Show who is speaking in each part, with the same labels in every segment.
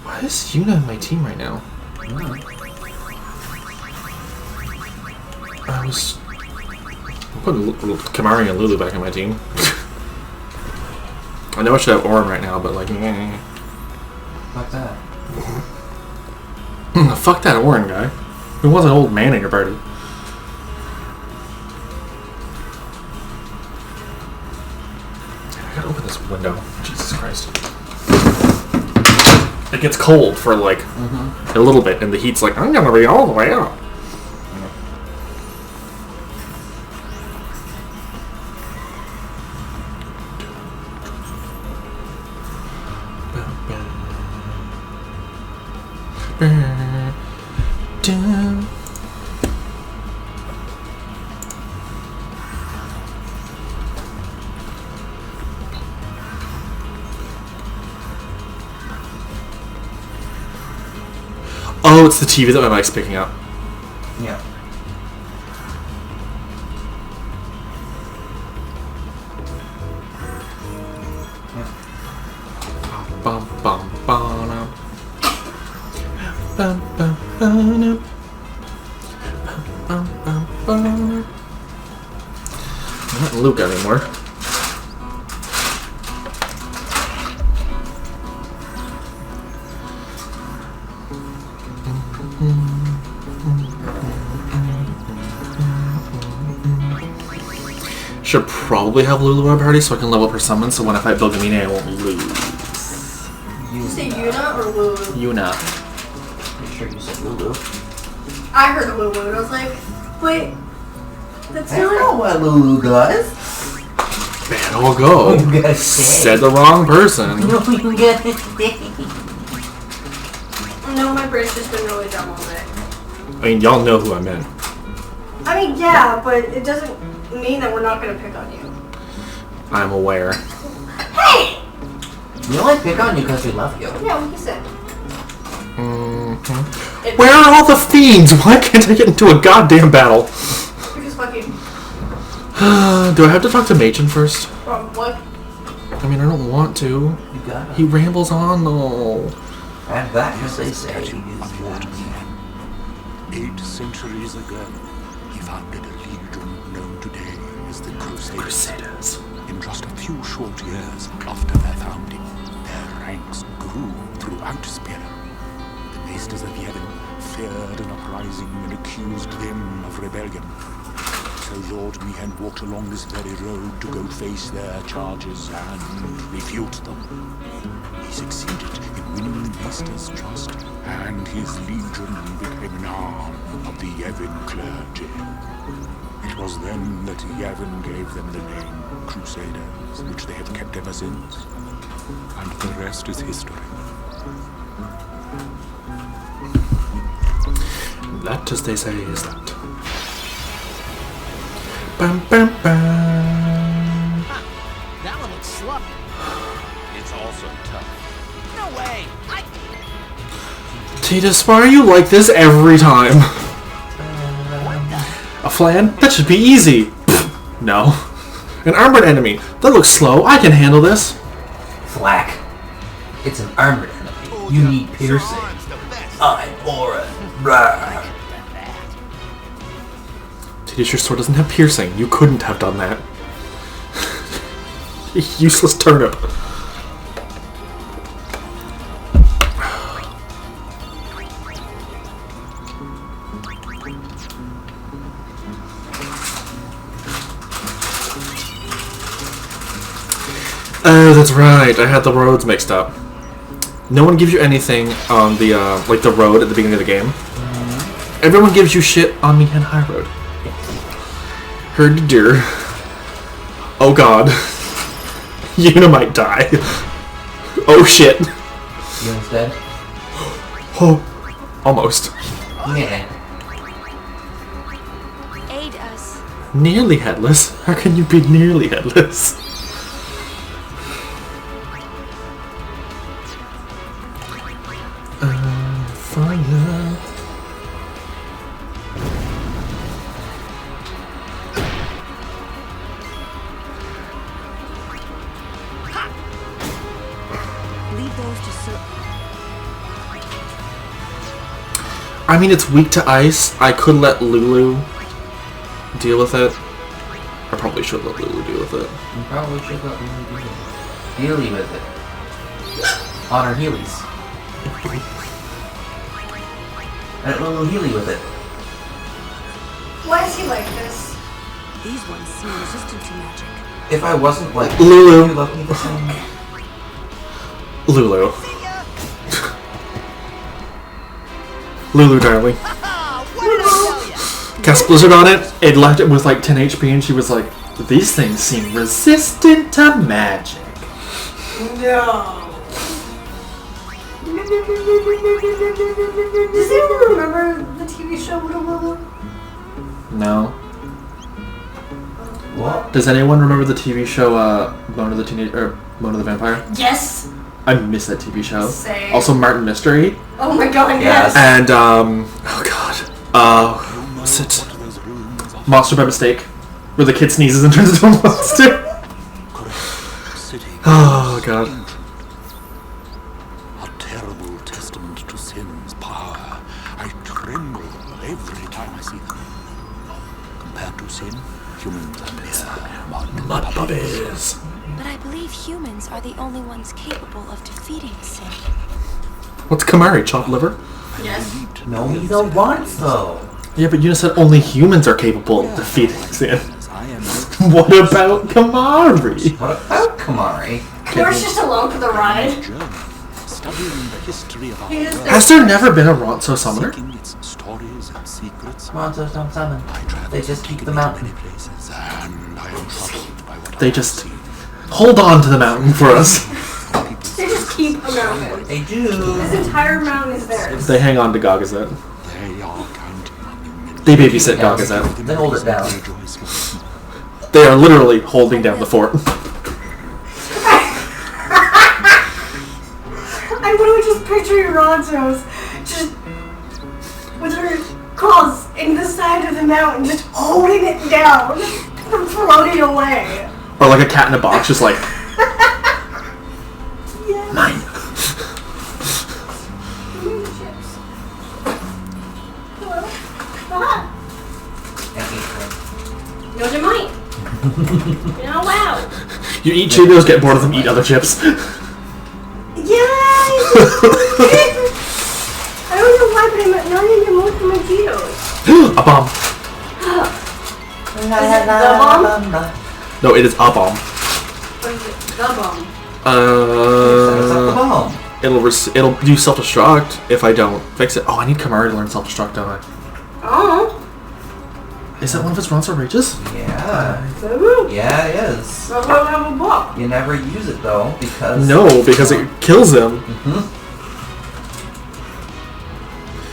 Speaker 1: Why is Yuna in my team right now? I was putting Kamari and Lulu back in my team. I know I should have Auron right now, but like,
Speaker 2: Fuck that.
Speaker 1: fuck that Auron guy. Who wants an old man in your party? I gotta open this window. Jesus Christ. It gets cold for like a little bit, and the heat's like, I'm gonna be all the way out. Oh, it's the TV that my mic's picking up.
Speaker 2: Yeah.
Speaker 1: Bum bum bum. Bum bum bum. Bum bum bum. I'm not Luke anymore. Should probably have Lulu in my party so I can level up her summon, so when I fight Bilgamine I won't lose.
Speaker 3: Did you say Yuna or Lulu?
Speaker 1: Yuna.
Speaker 2: You sure you said Lulu?
Speaker 3: I heard Lulu and I was like, wait, that's
Speaker 2: I don't know
Speaker 3: not.
Speaker 2: what Lulu does.
Speaker 1: Man, I'll go.
Speaker 2: You guys say.
Speaker 1: Said the wrong person.
Speaker 2: No, you guys say.
Speaker 3: No, my brain's just been really dumb all day.
Speaker 1: I mean, y'all know who I meant.
Speaker 3: I mean, yeah, but it doesn't mean that we're not gonna pick on you.
Speaker 1: I'm aware.
Speaker 3: Hey!
Speaker 2: We only pick on you because we love you.
Speaker 3: Yeah, what you said.
Speaker 1: Where are all the fiends? Why can't I get into a goddamn battle?
Speaker 3: Because fucking.
Speaker 1: Do I have to talk to Machen first?
Speaker 3: What?
Speaker 1: I mean, I don't want to.
Speaker 2: You got
Speaker 1: He
Speaker 2: it.
Speaker 1: rambles on though.
Speaker 2: And that, as they say, is
Speaker 4: Unwatered man. 8 centuries ago, he founded a legion known today as the Crusaders.
Speaker 1: Crusaders.
Speaker 4: In just a few short years after their founding, their ranks grew throughout Spira. The Maesters of Yevon feared an uprising and accused them of rebellion. So Lord Mihen walked along this very road to go face their charges and refute them. He succeeded in winning the Maesters' trust, and his legion became an arm of the Yevon clergy. It was then that Yevon gave them the name Crusaders, which they have kept ever since. And the rest is history.
Speaker 1: That, as they say, is that. Bam, bam, bam.
Speaker 5: That one looks slow. It's also tough. No way!
Speaker 1: Titus, why are you like this every time? A flan? That should be easy. Pfft, no. An armored enemy. That looks slow. I can handle this.
Speaker 2: Flack. It's an armored enemy. You need piercing. I'm Auron. Rawr.
Speaker 1: Titus, your sword doesn't have piercing. You couldn't have done that. Useless turnip. Oh, that's right. I had the roads mixed up. No one gives you anything on the, like the road at the beginning of the game. Everyone gives you shit on Mihen High Road. Heard deer. Oh god. Yuna might die. Oh shit.
Speaker 2: Yuna's dead?
Speaker 1: Oh. Almost.
Speaker 2: Yeah.
Speaker 6: Aid us.
Speaker 1: Nearly headless? How can you be nearly headless? Fire.
Speaker 6: Leave those to serve.
Speaker 1: I mean, it's weak to ice. I could let Lulu deal with it. I probably should let Lulu deal with it.
Speaker 2: You probably should let Lily do it. Healy with it. On her Heelys. Let Lulu Healy with it.
Speaker 3: Why is he like this?
Speaker 6: These ones seem resistant to magic.
Speaker 2: If I wasn't like
Speaker 1: Lulu.
Speaker 2: you love me the same.
Speaker 1: Lulu. Lulu, darling. Cast Blizzard on it. It left it with like 10 HP, and she was like, "These things seem resistant to magic."
Speaker 3: No. Does anyone remember the TV show Little Lulu?
Speaker 1: No.
Speaker 2: What?
Speaker 1: Does anyone remember the TV show Mona the Vampire?
Speaker 3: Yes.
Speaker 1: I miss that TV show.
Speaker 3: Same.
Speaker 1: Also, Martin Mystery,
Speaker 3: Oh my god,
Speaker 2: Yes.
Speaker 3: yes.
Speaker 1: and oh god, what's it? Monster by Mistake, where the kid sneezes and turns into a monster. Oh god.
Speaker 4: A terrible testament to sin's power. I tremble every time I see them. Compared to sin, humans are mere
Speaker 1: Mud puppies.
Speaker 6: But I believe humans are the only ones capable of defeating sin.
Speaker 1: What's Kamari? Chopped liver?
Speaker 3: Yes.
Speaker 2: No, you don't want so.
Speaker 1: Yeah, but you just said only humans are capable of defeating sin.
Speaker 4: I am
Speaker 1: What about Kamari?
Speaker 2: What about Kamari?
Speaker 3: Yours just along for the ride.
Speaker 4: journey, studying the history of our
Speaker 3: He just
Speaker 4: world,
Speaker 1: Has there never been a Ronso summoner?
Speaker 4: seeking its stories and secrets.
Speaker 2: Monsters don't summon.
Speaker 4: I travel
Speaker 2: They just keep the
Speaker 4: many
Speaker 2: mountain.
Speaker 4: places, and I am troubled by what
Speaker 1: They
Speaker 4: I
Speaker 1: just
Speaker 4: see.
Speaker 1: hold on to the mountain for us.
Speaker 3: They just keep a mountain.
Speaker 2: They do.
Speaker 3: This entire mountain is theirs.
Speaker 1: They hang on to Gagazet.
Speaker 4: They are counting on you.
Speaker 1: They babysit Gagazet.
Speaker 2: They hold it down.
Speaker 4: Rejoice with me.
Speaker 1: They are literally holding down the fort.
Speaker 3: I literally just picture Rontos just with her claws in the side of the mountain, just holding it down from floating away.
Speaker 1: Or like a cat in a box, just like,
Speaker 3: Yes.
Speaker 1: mine.
Speaker 3: Give me the chips. Hello. Aha.
Speaker 2: And eat them.
Speaker 3: No, they might. No, wow.
Speaker 1: You eat Cheetos, get bored of them, eat other chips.
Speaker 3: Yay! I don't know why, but I'm not in the mood for my Cheetos.
Speaker 1: A bomb.
Speaker 3: Is it the bomb?
Speaker 1: No, it is a bomb.
Speaker 3: Or is it the bomb?
Speaker 2: It's up the bomb.
Speaker 1: It'll do self-destruct if I don't fix it. Oh, I need Kamari to learn self-destruct, don't I?
Speaker 3: Oh.
Speaker 1: Is that one of his Ronso rages?
Speaker 2: Yeah.
Speaker 3: So,
Speaker 2: Yeah, it is.
Speaker 3: I don't have a book.
Speaker 2: You never use it though, because...
Speaker 1: No, because it kills him.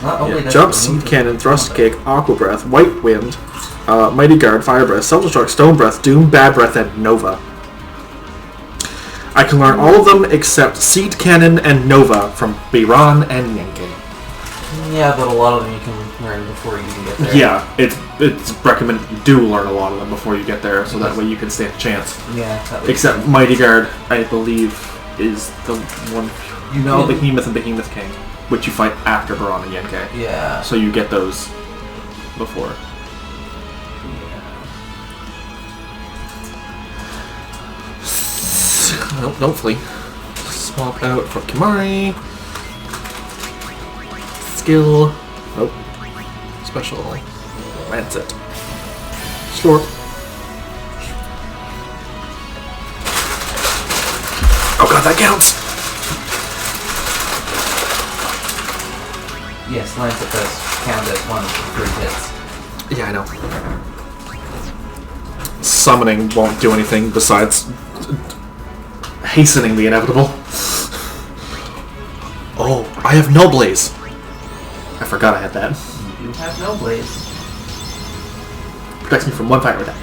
Speaker 2: Not only does
Speaker 1: Jump,
Speaker 2: it
Speaker 1: Seed
Speaker 2: remove
Speaker 1: Cannon,
Speaker 2: it,
Speaker 1: Thrust
Speaker 2: but-
Speaker 1: Kick, Aqua Breath, White Wind, Mighty Guard, Fire Breath, Self-Destruct, Stone Breath, Doom, Bad Breath, and Nova. I can learn all of them except Seed Cannon and Nova from Biran and Yankee.
Speaker 2: Yeah, but a lot of them you can learn before you even get there.
Speaker 1: Yeah, it's recommended you do learn a lot of them before you get there, so that way you can stand a chance.
Speaker 2: Yeah. that would-
Speaker 1: Except Mighty Guard, I believe, is the one...
Speaker 2: You know-
Speaker 1: Behemoth and Behemoth King, which you fight after Biran and Yankee.
Speaker 2: Yeah.
Speaker 1: So you get those before. Nope, don't flee. Swap out for Kimari. Skill. Nope. Special. Rancet. Short. Oh god, that counts!
Speaker 2: Yes, Lancet does count as one of the 3 hits.
Speaker 1: Yeah, I know. Summoning won't do anything besides hastening the inevitable. Oh, I have no blaze. I forgot I had that.
Speaker 2: You have no blaze.
Speaker 1: Protects me from one fire attack.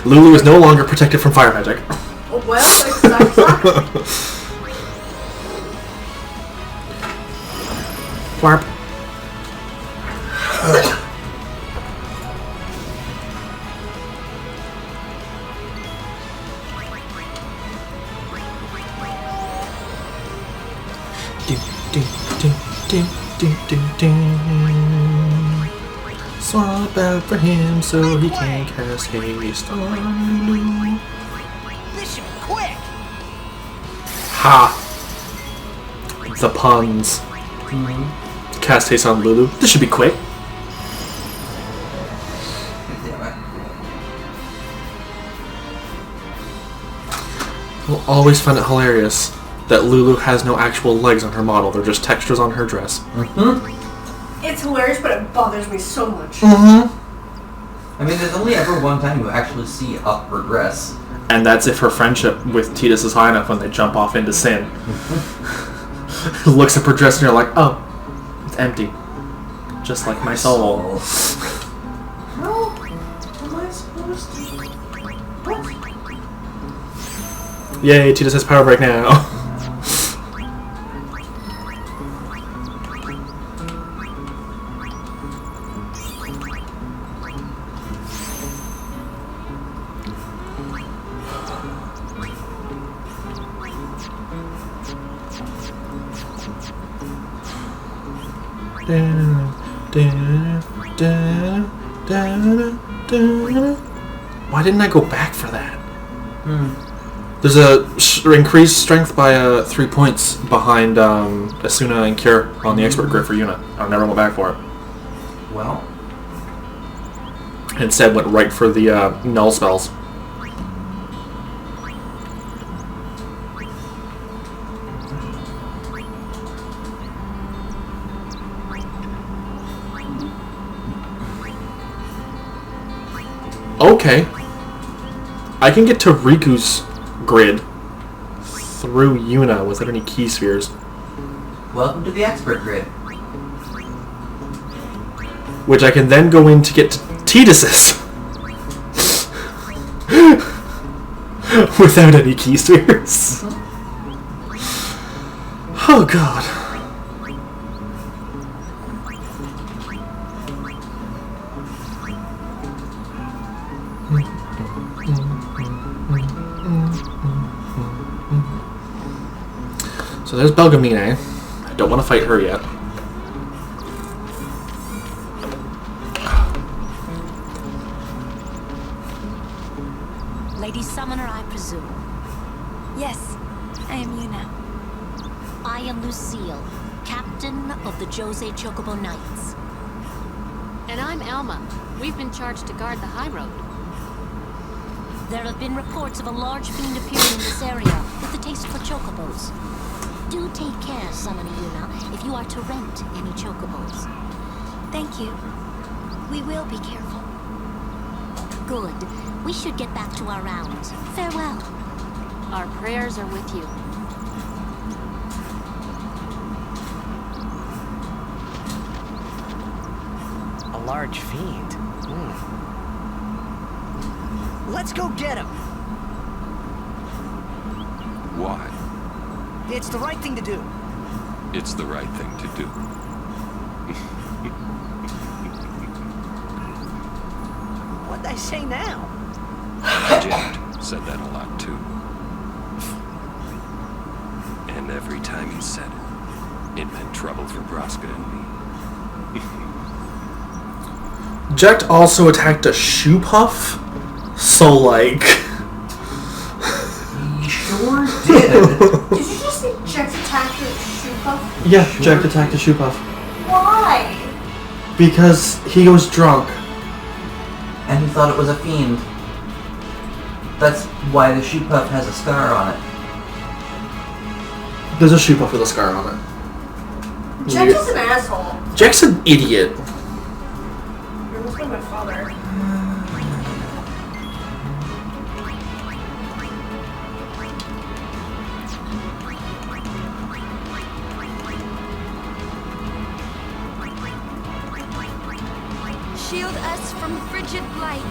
Speaker 1: Lulu is no longer protected from fire magic.
Speaker 3: Oh, well, it sucks.
Speaker 1: Warp. Ding, ding, ding, ding, ding, ding, ding. Swap out for him so he can cast haste on Lulu.
Speaker 5: This should be quick.
Speaker 1: Ha! The puns. Cast haste on Lulu. This should be quick.
Speaker 2: Damn it.
Speaker 1: I'll always find it hilarious that Lulu has no actual legs on her model. They're just textures on her dress.
Speaker 3: It's hilarious, but it bothers me so much.
Speaker 2: I mean, there's only ever one time you actually see up her dress.
Speaker 1: And that's if her friendship with Tidus is high enough when they jump off into sin. Looks at her dress and you're like, oh, it's empty. Just like my soul.
Speaker 3: How am I supposed to? What?
Speaker 1: Yay, Tidus has power break now. Why didn't I go back for that? There's a increased strength by 3 points behind Asuna and Cure on the expert grid for Yuna. I never went back for it.
Speaker 2: Well,
Speaker 1: Instead went right for the null spells. Okay. I can get to Riku's grid through Yuna without any key spheres.
Speaker 2: welcome to the expert grid.
Speaker 1: Which I can then go in to get to Tidus's. Without any key spheres. Oh god. So there's Belgamine. I don't want to fight her yet.
Speaker 7: Lady Summoner, I presume.
Speaker 6: Yes, I am Yuna.
Speaker 7: I am Lucille, captain of the Jose Chocobo Knights.
Speaker 8: And I'm Elma. We've been charged to guard the high road.
Speaker 7: There have been reports of a large fiend appearing in this area with a taste for chocobos. Do take care, Summoner Yuna, if you are to rent any chocobos.
Speaker 6: Thank you. We will be careful.
Speaker 7: Good. We should get back to our rounds. Farewell.
Speaker 8: Our prayers are with you.
Speaker 5: A large fiend. Let's go get him.
Speaker 4: Why?
Speaker 5: It's the right thing to do.
Speaker 4: It's the right thing to do.
Speaker 5: What'd I say now?
Speaker 4: Jared said that a lot too. And every time he said it, it meant trouble for Braska and me.
Speaker 1: Jekt also attacked a shoe puff, so like.
Speaker 2: He sure did.
Speaker 3: Did you just say Jack's attacked the shoe puff?
Speaker 1: Yeah, Jekt attacked a shoe puff
Speaker 3: Why?
Speaker 1: because he was drunk.
Speaker 2: And he thought it was a fiend. That's why the shoe puff has a scar on it.
Speaker 1: There's a shoe puff with a scar on it.
Speaker 3: Jack is an asshole.
Speaker 1: Jekt's an idiot.
Speaker 3: You're almost like my father.
Speaker 6: Shield us from frigid blight.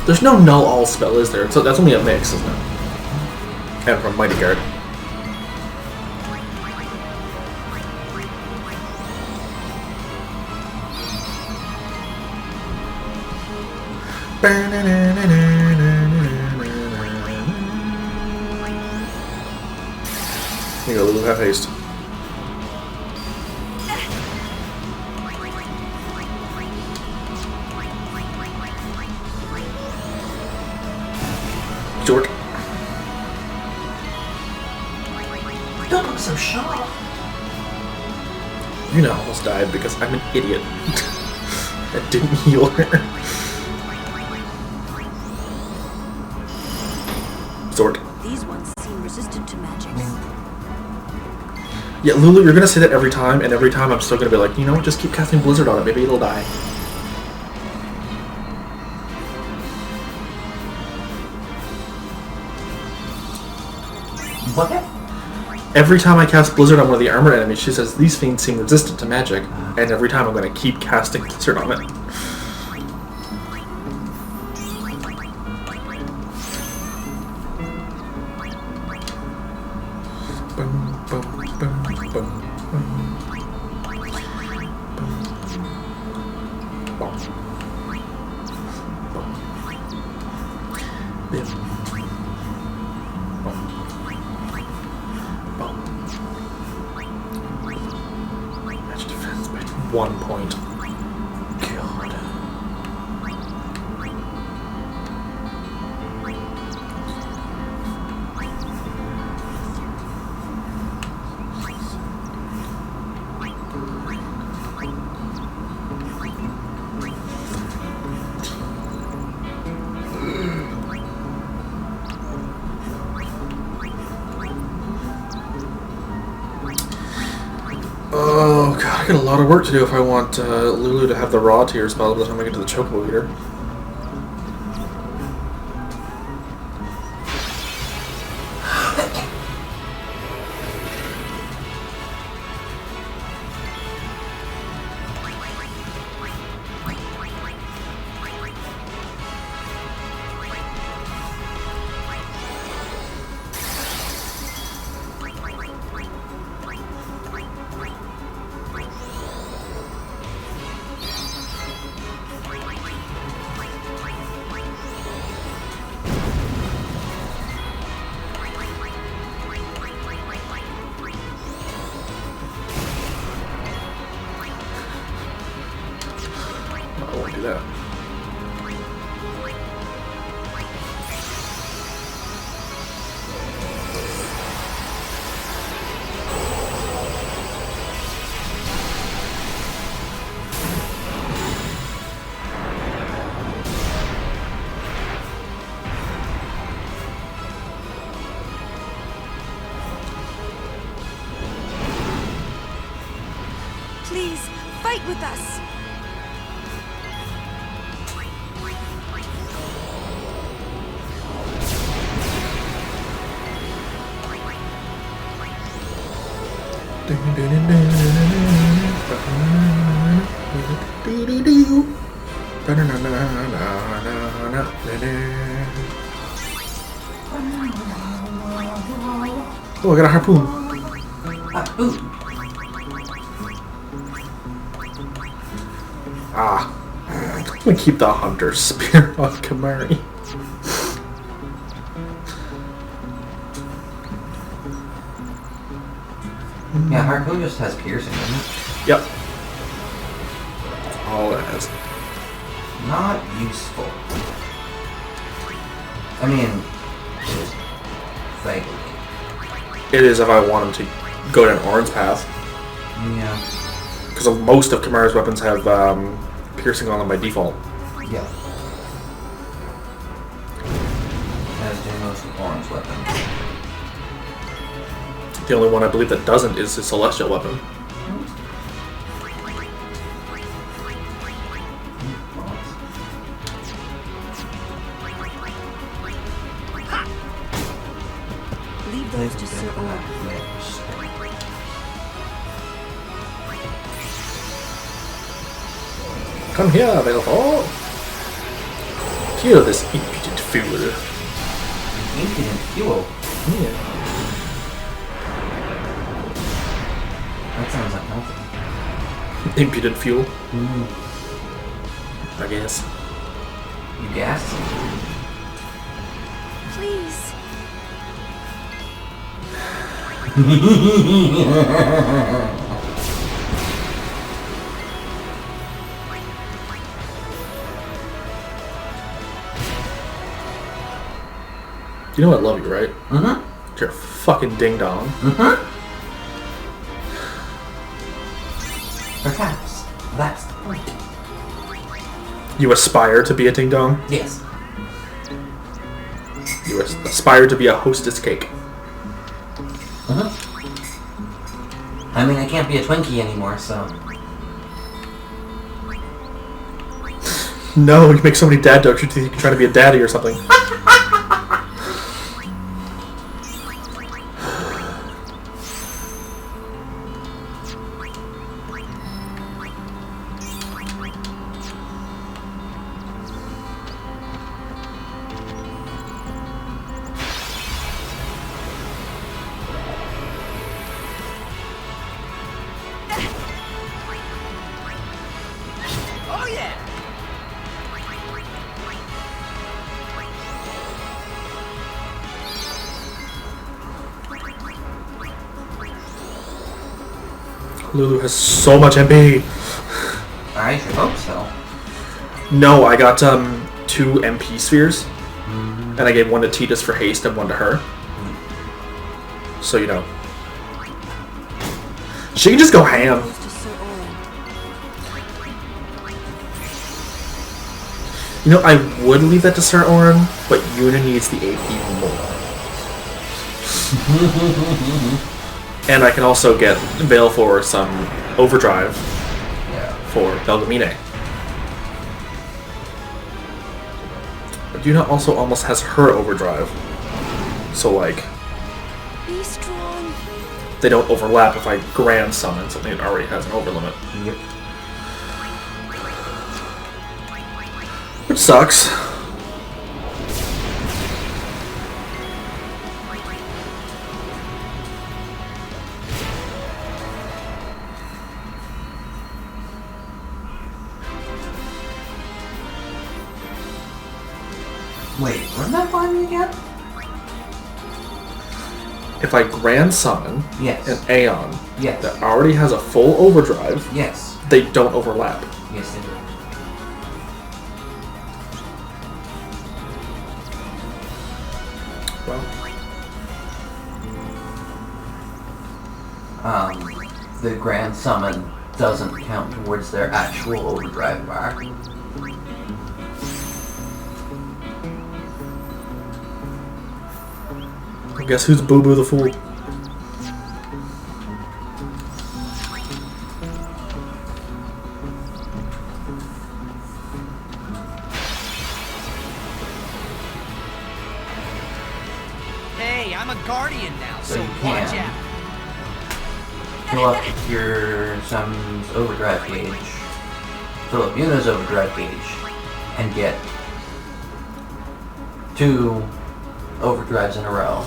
Speaker 1: There's no null all spell, is there? So that's only a mix, isn't it? And from Mighty Guard. Here you go, Lulu, have haste. Jork.
Speaker 2: Don't look so sharp.
Speaker 1: You know, I almost died because I'm an idiot. I didn't heal her. Sword.
Speaker 6: These ones seem resistant to magic.
Speaker 1: Yeah, Lulu, you're gonna say that every time, and every time I'm still gonna be like, you know what, just keep casting Blizzard on it, maybe it'll die.
Speaker 2: What?
Speaker 1: Every time I cast Blizzard on one of the armored enemies, she says, these fiends seem resistant to magic, and every time I'm gonna keep casting Blizzard on it. Boom, boom, boom, boom, boom. Match defense by 1 point. God. Oh god, I got a lot of work to do if I want Lulu to have the raw tear spell by the time I get to the Chocobo Eater. I won't do that.
Speaker 6: Please, fight with us. Oh, I got a harpoon. Ah. I'm gonna keep the Hunter Spear on Kimahri.
Speaker 2: Yeah, Harpoon just has piercing, doesn't it?
Speaker 1: Yep. All it has.
Speaker 2: Not useful. I mean, vaguely.
Speaker 1: It is if I want him to go down Orin's path.
Speaker 2: Yeah.
Speaker 1: Because most of Kimahri's weapons have piercing on them by default.
Speaker 2: Yeah. As do most of Orin's weapons.
Speaker 1: The only one I believe that doesn't is his Celestial weapon.
Speaker 6: Leave those to Sir Or.
Speaker 1: Come here, Belfort. Kill this impudent fool.
Speaker 2: Impudent fuel.
Speaker 1: Yeah.
Speaker 2: That sounds unhealthy.
Speaker 1: Impudent fuel. I guess.
Speaker 2: You guess?
Speaker 6: Please.
Speaker 1: You know I love you, right?
Speaker 2: Mm-hmm.
Speaker 1: You're a fucking ding dong.
Speaker 2: Mm-hmm. Perhaps that's the point.
Speaker 1: You aspire to be a ding dong.
Speaker 2: Yes.
Speaker 1: You aspire to be a hostess cake.
Speaker 2: Mm-hmm. I mean, I can't be a Twinkie anymore, so...
Speaker 1: No, you make so many dad jokes. You think you're trying to be a daddy or something.
Speaker 5: Oh yeah!
Speaker 1: Lulu has so much MP.
Speaker 2: I should hope so.
Speaker 1: No, I got 2 MP spheres, and I gave one to Titus for haste and one to her. So you know, she can just go ham.
Speaker 6: Goes to Sir Orin.
Speaker 1: You know, I would leave that to Sir Orin, but Yuna needs the AP more. And I can also get Veil for some overdrive for Belgamine. But Yuna also almost has her overdrive. So, like,
Speaker 6: Be strong.
Speaker 1: they don't overlap if I grand summon something that already has an over limit.
Speaker 2: Yep.
Speaker 1: Which sucks.
Speaker 2: Wait, run that by me again?
Speaker 1: If I grand summon
Speaker 2: Yes.
Speaker 1: an Aeon
Speaker 2: Yes.
Speaker 1: that already has a full overdrive,
Speaker 2: Yes.
Speaker 1: they don't overlap.
Speaker 2: Yes, they do.
Speaker 1: Well,
Speaker 2: The Grand Summon doesn't count towards their actual overdrive bar.
Speaker 1: I guess who's Boo Boo the Fool?
Speaker 5: Hey, I'm a guardian now, so
Speaker 2: you
Speaker 5: watch
Speaker 2: can.
Speaker 5: out.
Speaker 2: Fill up your Summon's overdrive gauge. Fill up Yuna's overdrive gauge. And get 2 overdrives in a row.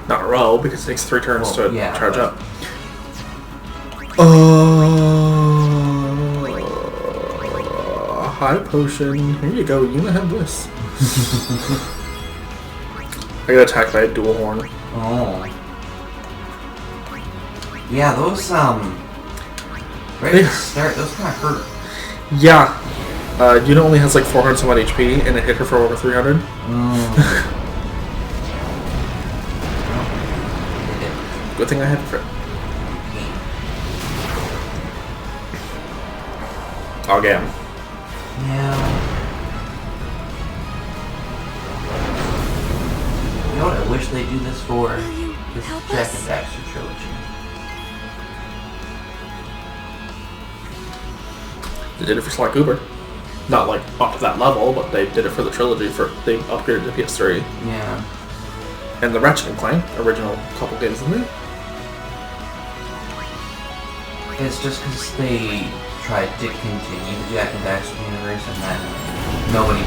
Speaker 1: Not a row, because it takes 3 turns
Speaker 2: Well,
Speaker 1: to
Speaker 2: yeah,
Speaker 1: charge
Speaker 2: but-
Speaker 1: up. High potion. Here you go. Yuna have this. I got attacked by a dual horn.
Speaker 2: Oh. Yeah, those, right at the start, those kinda hurt.
Speaker 1: Yeah. Yuna only has like 400 some odd HP, and it hit her for over 300. Good thing I had Crit. Again.
Speaker 2: Yeah. You know what I wish they do this for?
Speaker 6: Will you
Speaker 2: This
Speaker 6: help
Speaker 2: Jack
Speaker 6: us?
Speaker 2: and Daxter trilogy.
Speaker 1: They did it for Sly Cooper. Not like up to that level, but they did it for the trilogy. They upgraded to PS3.
Speaker 2: Yeah.
Speaker 1: And the Ratchet and Clank original couple games in there.
Speaker 2: It's just because they tried to continue the Jack and Daxter universe and then nobody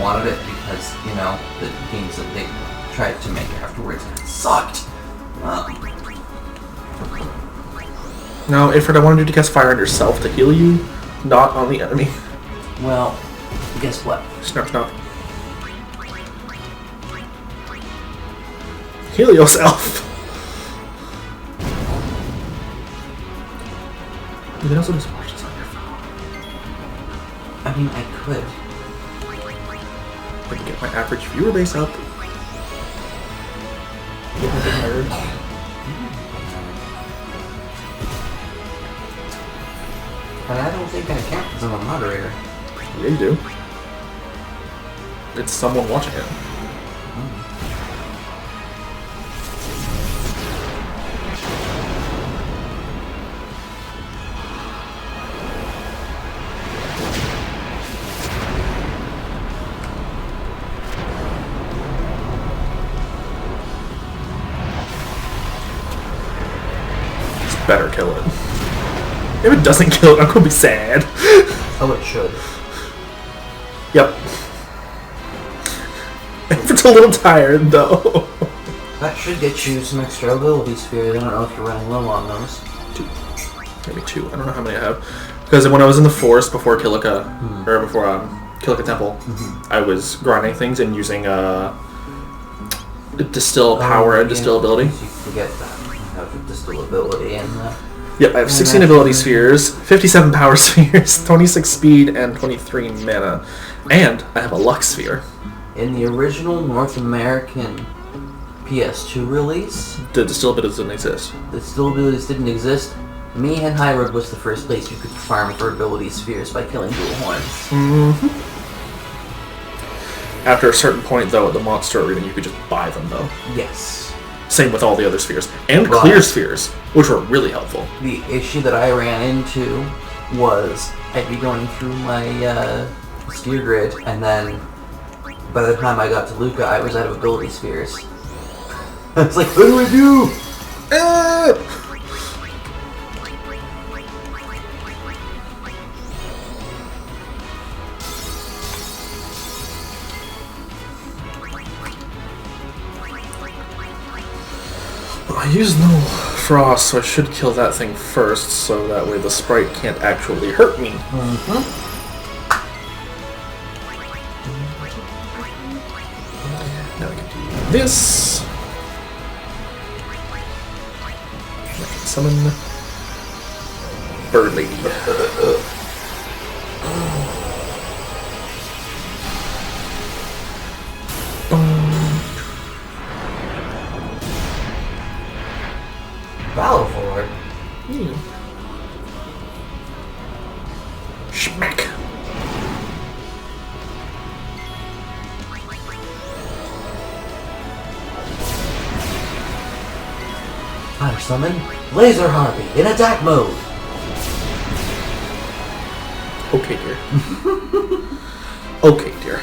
Speaker 2: wanted it because, you know, the games that they tried to make afterwards sucked.
Speaker 1: Now, Ifrit, I wanted you to cast fire on yourself to heal you, not on the enemy.
Speaker 2: Well, Guess what?
Speaker 1: Snap, snap. Heal yourself. You can also just watch this on your phone.
Speaker 2: I mean, I could.
Speaker 1: I can get my average viewer base up. Get my big nerd.
Speaker 2: But I don't think I count as I'm a moderator.
Speaker 1: Yeah, you do. It's someone watching it. Better kill it. If it doesn't kill it, I'm gonna be sad.
Speaker 2: Oh, it should.
Speaker 1: Yep. If it's a little tired, though.
Speaker 2: That should get you some extra ability spheres. I don't know if you're running low on those.
Speaker 1: 2. Maybe 2. I don't know how many I have. Because when I was in the forest before Kilika, or before Kilika Temple, I was grinding things and using distill power and distill ability.
Speaker 2: You forget that. You have distill ability and
Speaker 1: Yep, I have 16 ability spheres, 57 power spheres, 26 speed, and 23 mana. And I have a luck sphere.
Speaker 2: in the original North American PS2 release,
Speaker 1: The distill abilities didn't exist.
Speaker 2: the still abilities didn't exist. Mi'ihen High Road was the first place you could farm for ability spheres by killing dual horns.
Speaker 1: After a certain point, though, at the monster arena, you could just buy them, though.
Speaker 2: Yes.
Speaker 1: Same with all the other spheres. And
Speaker 2: Right.
Speaker 1: clear spheres, which were really helpful.
Speaker 2: The issue that I ran into was I'd be going through my sphere grid, and then by the time I got to Luca, I was out of ability spheres. I was like, what do I do?
Speaker 1: I use no frost, so I should kill that thing first, so that way the sprite can't actually hurt me. Now I can do this. I can summon Bird Lady.
Speaker 2: Battle Forward.
Speaker 1: Schmack.
Speaker 2: I summon Laser Harpy in attack mode.
Speaker 1: Okay, dear. Okay, dear.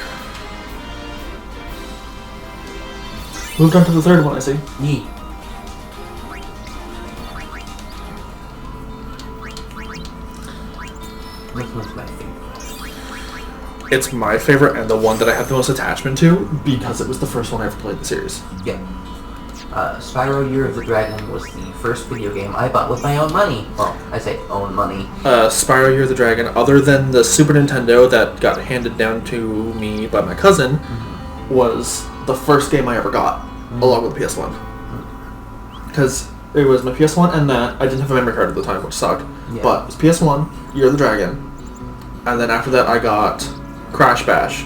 Speaker 1: Moved on to the third one, I see.
Speaker 2: Yee. Which one's my favorite?
Speaker 1: It's my favorite and the one that I have the most attachment to because it was the first one I ever played in the series.
Speaker 2: Yeah. Spyro Year of the Dragon was the first video game I bought with my own money. Well, I say own money.
Speaker 1: Spyro Year of the Dragon, other than the Super Nintendo that got handed down to me by my cousin, was the first game I ever got, along with the PS1. Because it was my PS1 and that. I didn't have a memory card at the time, which sucked.
Speaker 2: Yeah.
Speaker 1: But it was PS1, Year of the Dragon, and then after that I got Crash Bash,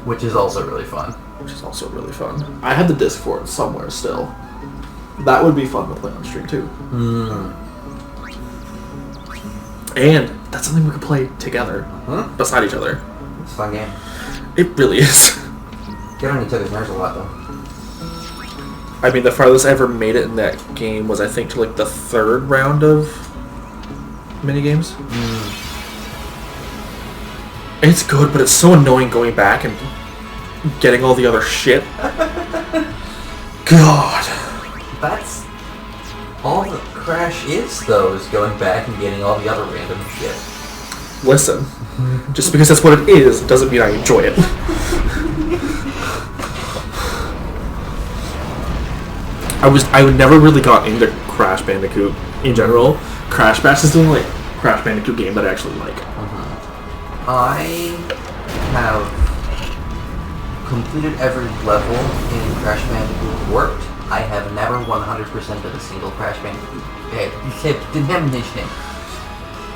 Speaker 2: Which is also really fun.
Speaker 1: which is also really fun. I had the disc for it somewhere still. That would be fun to play on stream too. And that's something we could play together, beside each other.
Speaker 2: It's a fun game.
Speaker 1: It really is.
Speaker 2: Get on each other's nerves a lot, though.
Speaker 1: I mean, the farthest I ever made it in that game was, I think, to like the third round of minigames. It's good, but it's so annoying going back and getting all the other shit. God.
Speaker 2: That's all that Crash is, though, is going back and getting all the other random shit.
Speaker 1: Listen, just because that's what it is doesn't mean I enjoy it. I never really got into Crash Bandicoot in general. Crash Bash is the only Crash Bandicoot game that I actually like.
Speaker 2: I have completed every level in Crash Bandicoot Warped. I have never 100%ed a single Crash Bandicoot. Didn't have an name.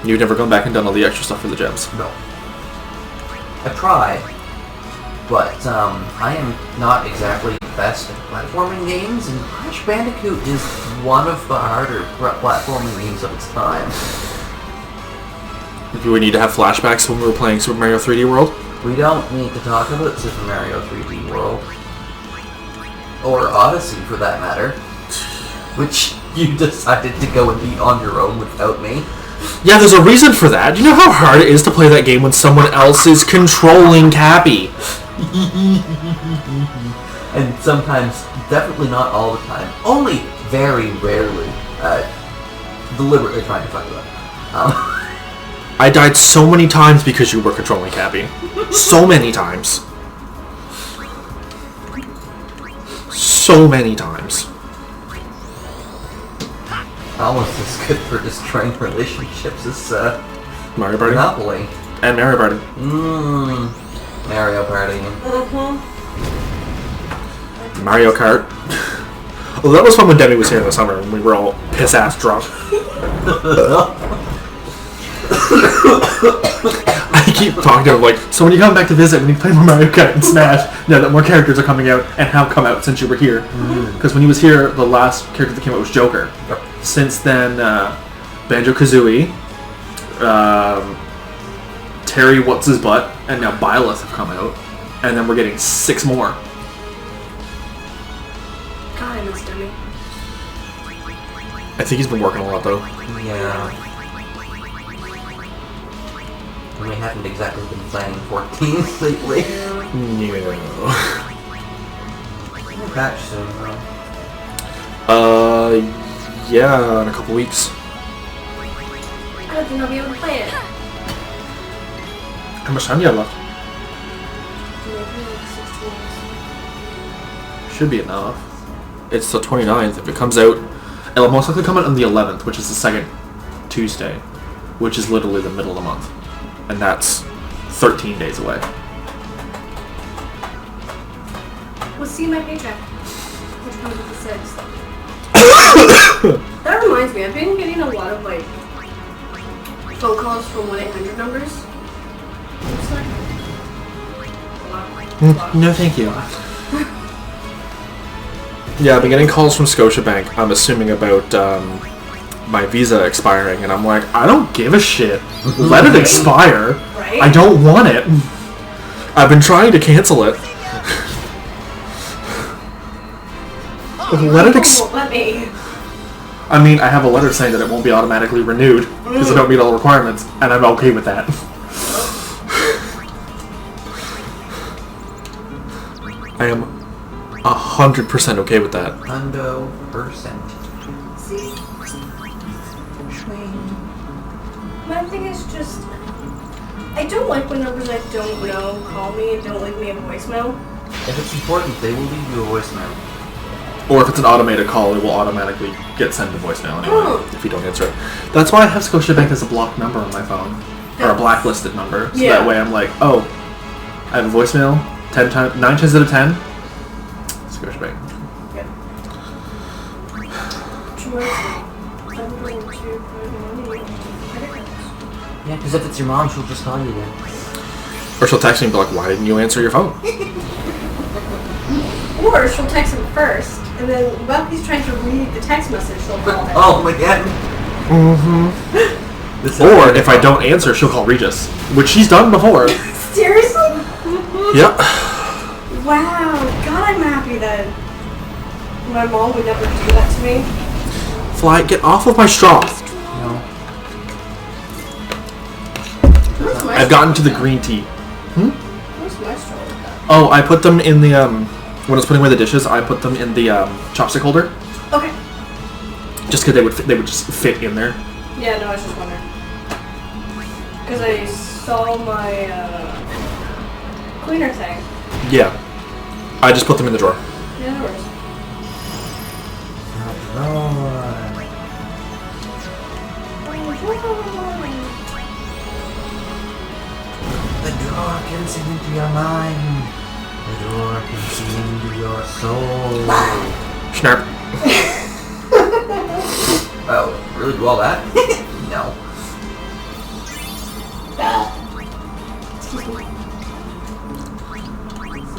Speaker 1: You've never gone back and done all the extra stuff for the gems?
Speaker 2: No. I tried, but I am not exactly the best at platforming games, and Crash Bandicoot is one of the harder platforming games of its time.
Speaker 1: Do we need to have flashbacks when we were playing Super Mario 3D World?
Speaker 2: We don't need to talk about Super Mario 3D World. Or Odyssey, for that matter. Which you decided to go and beat on your own without me.
Speaker 1: Yeah, there's a reason for that. Do you know how hard it is to play that game when someone else is controlling Cappy?
Speaker 2: And sometimes, definitely not all the time, only very rarely, deliberately trying to fuck you up.
Speaker 1: I died so many times because you were controlling Cappy. So many times. So many times.
Speaker 2: Almost as good for destroying relationships as
Speaker 1: Mario Party?
Speaker 2: Monopoly.
Speaker 1: And Mario Party.
Speaker 2: Mario Party.
Speaker 1: Mario Kart. Well, that was fun when Demi was here in the summer when we were all piss-ass drunk. I keep talking to him like, so when you come back to visit, we need to play more Mario Kart and Smash now that more characters are coming out and have come out since you were here. Because when he was here, the last character that came out was Joker.
Speaker 2: Yep.
Speaker 1: Since then, Banjo-Kazooie, Terry What's-His-Butt, and now Byleth have come out. And then we're getting 6 more.
Speaker 3: God, I miss Demi.
Speaker 1: I think he's been working a lot though.
Speaker 2: Yeah. We haven't exactly been playing 14 lately.
Speaker 1: No.
Speaker 2: We're back soon, though.
Speaker 1: Yeah, in a couple weeks.
Speaker 3: I don't think I'll be able to play it.
Speaker 1: How much time do you have left?
Speaker 3: Maybe like 16
Speaker 1: Should be enough. It's the 29th. If it comes out, it'll most likely come out on the 11th, which is the second Tuesday, which is literally the middle of the month. And that's 13 days away.
Speaker 3: We'll see my paycheck, which comes with the 6th. That reminds me, I've been getting a lot of like phone calls from 1-800 numbers.
Speaker 1: No, thank you. Yeah, I've been getting calls from Scotiabank, I'm assuming about my visa expiring, and I'm like, I don't give a shit. Let it expire.
Speaker 3: Right?
Speaker 1: I don't want it. I've been trying to cancel it. Let it
Speaker 3: Let me.
Speaker 1: I mean, I have a letter saying that it won't be automatically renewed because I don't meet all the requirements, and I'm okay with that. I am 100% okay with that.
Speaker 2: 100%.
Speaker 3: See? My thing is just, I don't like when numbers I don't know call me and don't leave me a voicemail.
Speaker 2: If it's important, they will leave you a voicemail.
Speaker 1: Or if it's an automated call, it will automatically get sent to voicemail anyway if you don't answer it. That's why I have Scotiabank as a blocked number on my phone. Or a blacklisted number. So that way I'm like, oh, I have a voicemail 9 times out of 10. Scotiabank.
Speaker 2: Yeah, because if it's your mom, she'll just call you then.
Speaker 1: Or she'll text me and be like, why didn't you answer your phone?
Speaker 3: Or she'll text him first, and then while he's trying to read the text message, she'll call him.
Speaker 2: Oh my god.
Speaker 1: Or if I don't answer, she'll call Regis. Which she's done before.
Speaker 3: Seriously?
Speaker 1: Yep.
Speaker 3: Wow. God, I'm happy that my mom would never do that to me.
Speaker 1: Fly, get off of my straw.
Speaker 2: No.
Speaker 3: Where's my
Speaker 1: I've gotten to the green tea.
Speaker 3: Where's my straw with that?
Speaker 1: Oh, I put them in the, when I was putting away the dishes, I put them in the chopstick holder.
Speaker 3: Okay.
Speaker 1: Just because they would just fit in there.
Speaker 3: Yeah, no, I was just wondering. Because I saw my cleaner thing.
Speaker 1: Yeah. I just put them in the drawer.
Speaker 3: Yeah, no worries.
Speaker 2: see into your mind. The door can see into your soul.
Speaker 1: Snarp.
Speaker 2: Oh, really do all that? No.
Speaker 3: Excuse me.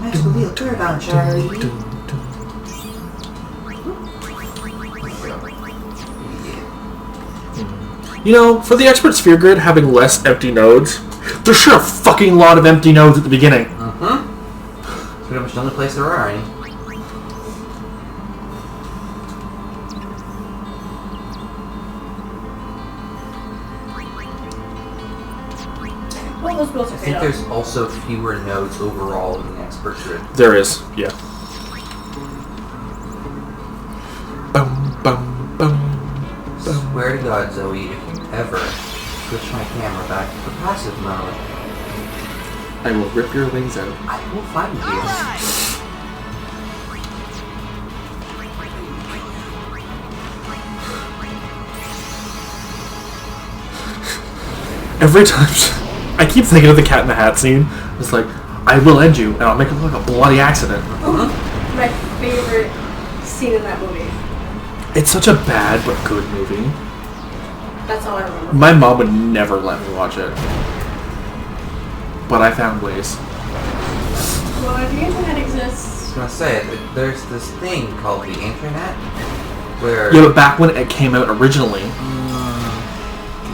Speaker 2: Nice to be a turd on, Charlie.
Speaker 1: You know, for the expert sphere grid having less empty nodes, there's sure a fucking lot of empty nodes at the beginning.
Speaker 2: Mm-hmm. It's pretty much the only place there are any.
Speaker 3: Well, those bills are
Speaker 2: I
Speaker 3: paid
Speaker 2: think
Speaker 3: off.
Speaker 2: there's also fewer nodes overall in the expert grid.
Speaker 1: There is, yeah. Bum, bum, bum, bum.
Speaker 2: Swear to God, Zoe, if you ever switch my camera back to passive mode,
Speaker 1: I will rip your wings out.
Speaker 2: I will find you.
Speaker 1: Every time, I keep thinking of the Cat in the Hat scene. It's like, I will end you, and I'll make it look like a bloody accident.
Speaker 3: My favorite scene in that movie.
Speaker 1: It's such a bad but good movie.
Speaker 3: That's all I remember.
Speaker 1: My mom would never let me watch it. But I found ways.
Speaker 3: Well, the internet exists.
Speaker 2: I was gonna say, there's this thing called the internet, where...
Speaker 1: Yeah, but back when it came out originally,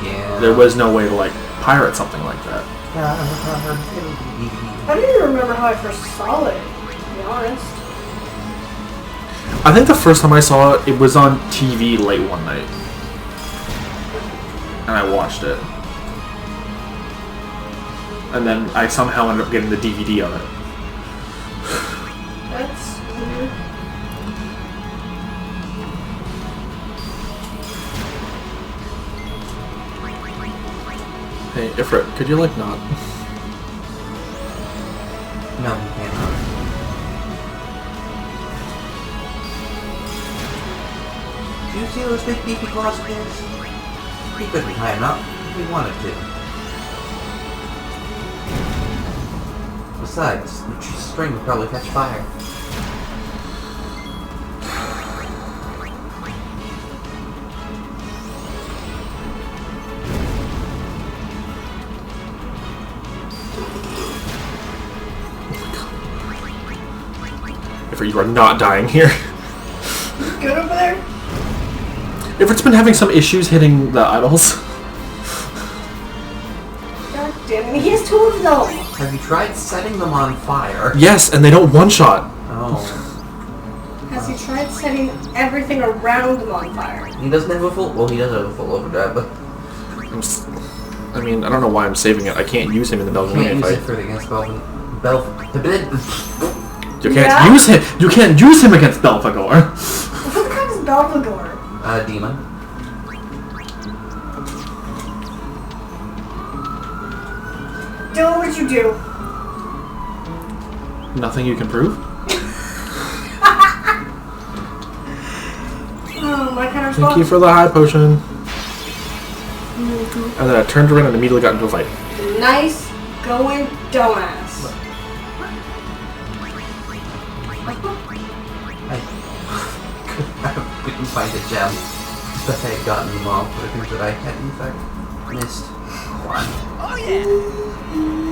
Speaker 2: Yeah.
Speaker 1: there was no way to, like, pirate something like that.
Speaker 3: I don't even remember how I first saw it, to be honest.
Speaker 1: I think the first time I saw it, it was on TV late one night. And I watched it. And then I somehow ended up getting the DVD of it.
Speaker 3: That's weird.
Speaker 1: Hey, Ifrit, could you, like, not?
Speaker 2: No, you can't. Do you see those big beefy claws of his? He couldn't tie him up if he wanted to. Besides, the string would probably catch fire.
Speaker 1: Ifrit, you are not dying here.
Speaker 3: Good over there?
Speaker 1: Ifrit's been having some issues hitting the idols.
Speaker 3: God damn it, he has two of them!
Speaker 2: Have you tried setting them on fire?
Speaker 1: Yes, and they don't one-shot.
Speaker 2: Oh.
Speaker 3: Has he tried setting everything around him on fire?
Speaker 2: He doesn't have a full... Well, he does have a full overdrive, but...
Speaker 1: I mean, I don't know why I'm saving it. I can't use him in the
Speaker 2: You
Speaker 1: Belgian
Speaker 2: can't use
Speaker 1: fight.
Speaker 2: it for the against
Speaker 1: You can't
Speaker 3: Yeah?
Speaker 1: use him. You can't use him against Belphegor.
Speaker 3: What the heck is Belphegor?
Speaker 2: Demon.
Speaker 3: Do what you do.
Speaker 1: Nothing you can prove.
Speaker 3: Oh, my kind of
Speaker 1: Thank you for the high potion. And then I turned around and immediately got into a fight.
Speaker 3: Nice going, dumbass.
Speaker 2: I couldn't find a gem that I had gotten them all, but I think that I had in fact missed one.
Speaker 5: Oh yeah!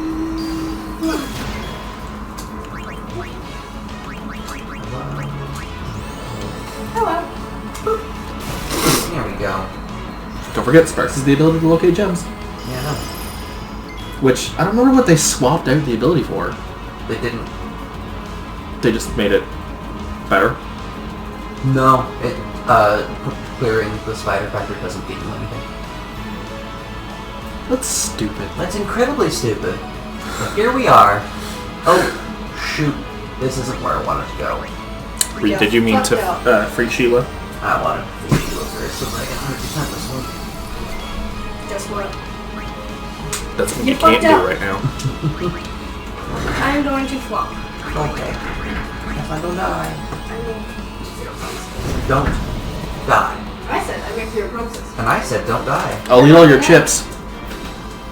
Speaker 3: Hello.
Speaker 2: Here we go.
Speaker 1: Don't forget, Sparks has the ability to locate gems.
Speaker 2: Yeah, no.
Speaker 1: Which, I don't remember what they swapped out the ability for.
Speaker 2: They didn't.
Speaker 1: They just made it better.
Speaker 2: No, it, clearing the spider factor doesn't give you anything.
Speaker 1: That's stupid.
Speaker 2: That's incredibly stupid. But here we are. Oh, shoot. This isn't where I wanted to go.
Speaker 3: Yeah,
Speaker 1: Did you mean
Speaker 3: fucked
Speaker 1: to
Speaker 3: up.
Speaker 1: free Sheila?
Speaker 2: I wanted to look first, so I get 100% this one.
Speaker 3: Guess what?
Speaker 1: That's what
Speaker 3: You
Speaker 1: you can't
Speaker 3: fucked up.
Speaker 1: do right now.
Speaker 3: I'm going to flop.
Speaker 2: Okay. If I don't die.
Speaker 3: I mean,
Speaker 2: Don't die.
Speaker 3: I said I make 0 promises.
Speaker 2: And I said don't die.
Speaker 1: I'll eat all your chips.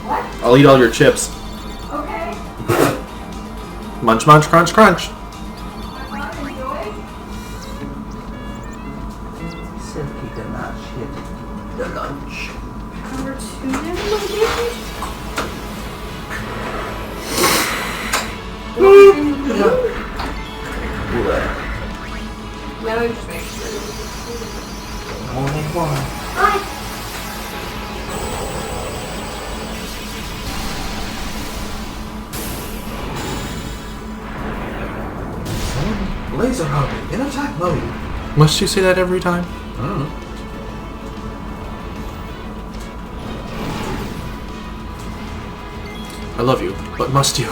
Speaker 3: What?
Speaker 1: I'll eat all your chips.
Speaker 3: Okay.
Speaker 1: Munch, munch, crunch, crunch.
Speaker 2: Silky did not shit the lunch.
Speaker 3: Number 2 maybe? Now I just make sure.
Speaker 2: Only one.
Speaker 3: Hi.
Speaker 2: Laser hunting in attack mode.
Speaker 1: Must you say that every time? I love you, but must you?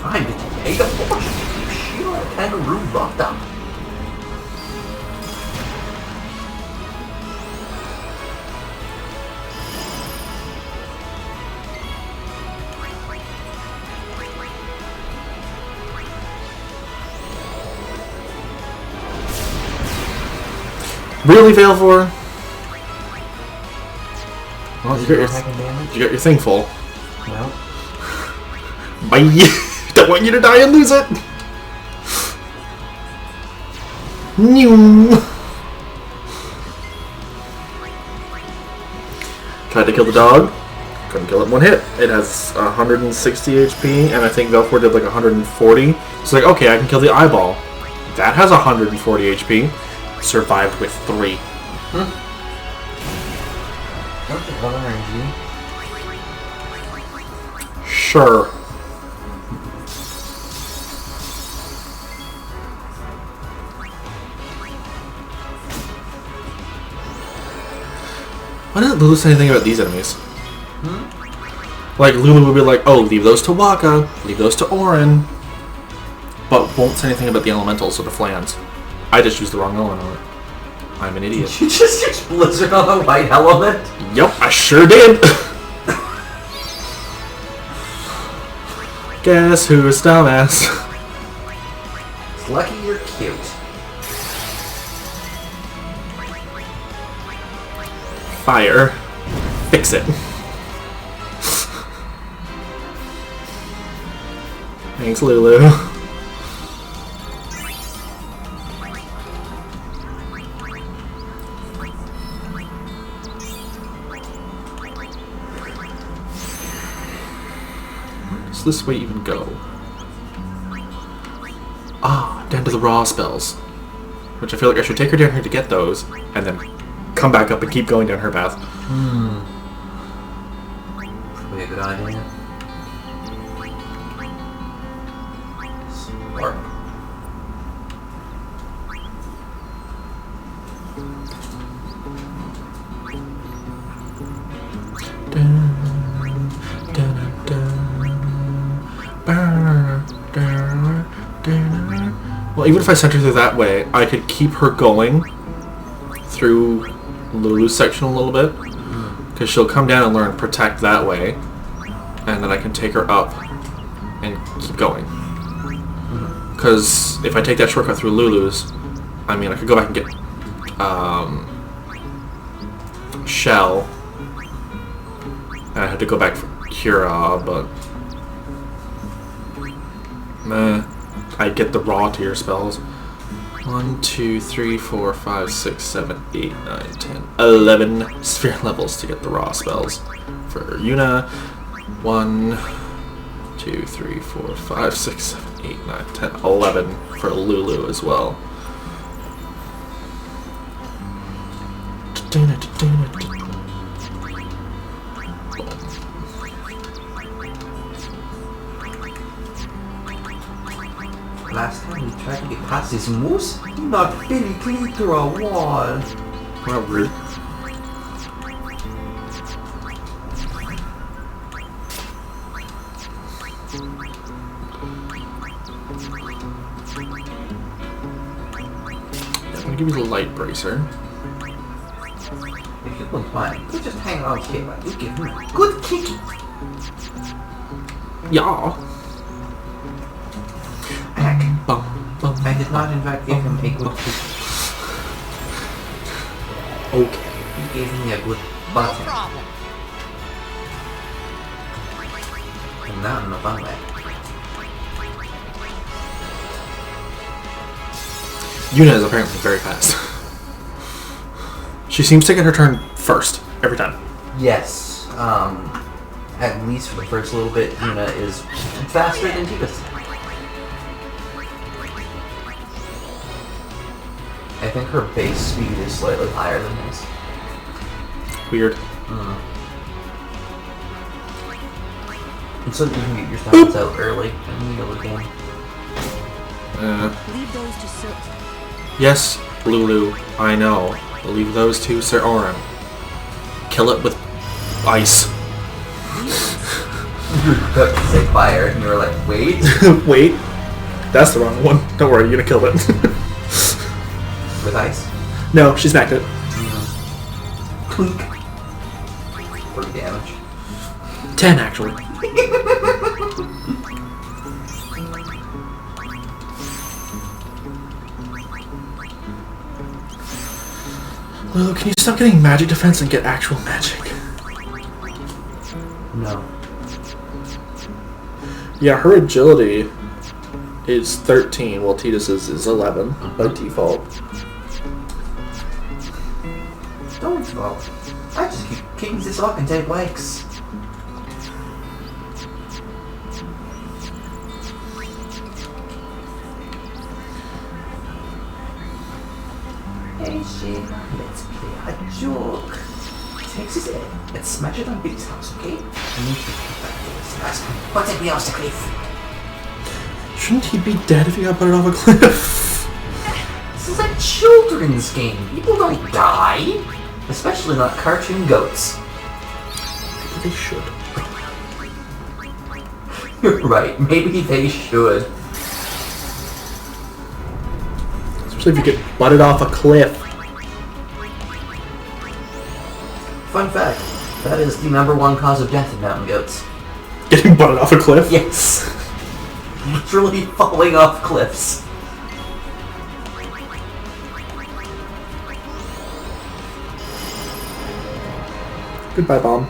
Speaker 2: I'm getting paid a fortune to keep Sheila the kangaroo locked up.
Speaker 1: Really, Veilfor? Well, you got
Speaker 2: damage?
Speaker 1: your thing full.
Speaker 2: Well,
Speaker 1: Bye! Don't want you to die and lose it! New. Tried to kill the dog. Couldn't kill it in one hit. It has 160 HP, and I think Veilfor did like 140. It's like, okay, I can kill the eyeball. That has 140 HP. Survived with 3.
Speaker 2: don't you have RNG?
Speaker 1: Sure. Why didn't Lulu say anything about these enemies? Like, Lulu would be like, oh, leave those to Waka, leave those to Orin, but won't say anything about the elementals or the Flans. I just used the wrong element on it. I'm an idiot.
Speaker 2: You just used Blizzard on the white element?
Speaker 1: Yep, I sure did! Guess who's dumbass?
Speaker 2: It's lucky you're cute.
Speaker 1: Fire. Fix it. Thanks, Lulu. Where does this way even go? Ah, down to the raw spells. Which I feel like I should take her down here to get those, and then come back up and keep going down her path.
Speaker 2: Probably a good idea. Smart.
Speaker 1: Well, even if I sent her through that way, I could keep her going through Lulu's section a little bit, because she'll come down and learn Protect that way, and then I can take her up and keep going. Because if I take that shortcut through Lulu's, I mean, I could go back and get Shell, and I had to go back for Kira, but meh, I get the raw tier spells. 1, 2, 3, 4, 5, 6, 7, 8, 9, 10, 11 sphere levels to get the raw spells. For Yuna, 1, 2, 3, 4, 5, 6, 7, 8, 9, 10, 11 for Lulu as well.
Speaker 2: Last time we tried to get past this moose, he knocked Billy clean through a wall.
Speaker 1: Well, rude. I'm gonna give you the light bracer.
Speaker 2: If you wouldn't mind, you just hang around here while you give me a good kick.
Speaker 1: Yeah. Bum, bum,
Speaker 2: I did not in fact give him a good kick.
Speaker 1: Okay.
Speaker 2: He gave me a good button. Not in a fun way.
Speaker 1: Yuna is apparently very fast. She seems to get her turn first every time.
Speaker 2: Yes. At least for the first little bit, Yuna is faster than Tifa's. I think her base speed is slightly higher than his.
Speaker 1: Weird.
Speaker 2: And so you can get your stats out early in the early game.
Speaker 7: Leave those to Sir.
Speaker 1: Yes, Lulu, I know. Leave those to Sir Orin. Kill it with ice.
Speaker 2: You were about to say fire, and you were like, wait.
Speaker 1: Wait. That's the wrong one. Don't worry, you're gonna kill it.
Speaker 2: With ice?
Speaker 1: No, she smacked it.
Speaker 2: Clink. 40 damage.
Speaker 1: 10, actually. Lulu, can you stop getting magic defense and get actual magic?
Speaker 2: No.
Speaker 1: Yeah, her agility is 13, while Tidus's is 11 by default.
Speaker 2: Don't fault. I just keep kicking this off and take likes. Hey Shayna, let's play a joke. Takes his head and smash it on Big's house, okay? You need to come back to this last time. What's it be off the cliff?
Speaker 1: Shouldn't he be dead if he got put off a cliff?
Speaker 2: This is a children's game. People don't die. Especially not cartoon goats.
Speaker 1: Maybe they should.
Speaker 2: You're right, maybe they should.
Speaker 1: Especially if you get butted off a cliff.
Speaker 2: Fun fact, that is the #1 cause of death in mountain goats.
Speaker 1: Getting butted off a cliff?
Speaker 2: Yes. Literally falling off cliffs.
Speaker 1: Goodbye, bomb.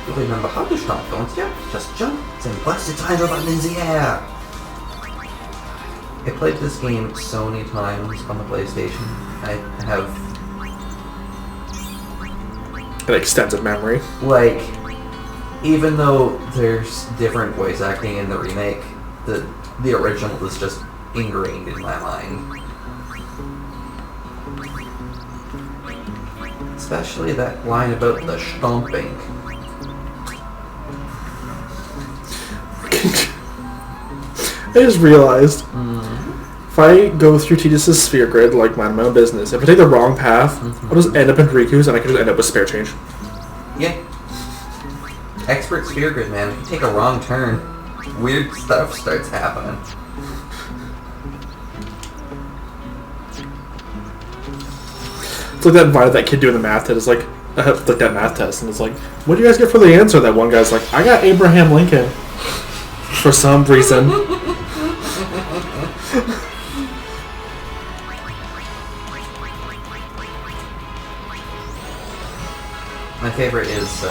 Speaker 2: You remember how to stop, don't you? Just jump, then press the timer button in the air. I played this game so many times on the PlayStation. I have,
Speaker 1: An extensive memory.
Speaker 2: like, even though there's different voice acting in the remake, the original is just ingrained in my mind. Especially that line about the stomping.
Speaker 1: I just realized, if I go through Tidus's sphere grid, like mind my own business, if I take the wrong path, I'll just end up in Riku's and I can just end up with spare change.
Speaker 2: Yeah. Expert sphere grid, man. If you take a wrong turn, weird stuff starts happening.
Speaker 1: It's like that vibe that kid doing the math test. It's like that math test, and it's like, what do you guys get for the answer? That one guy's like, I got Abraham Lincoln. For some reason.
Speaker 2: My favorite is,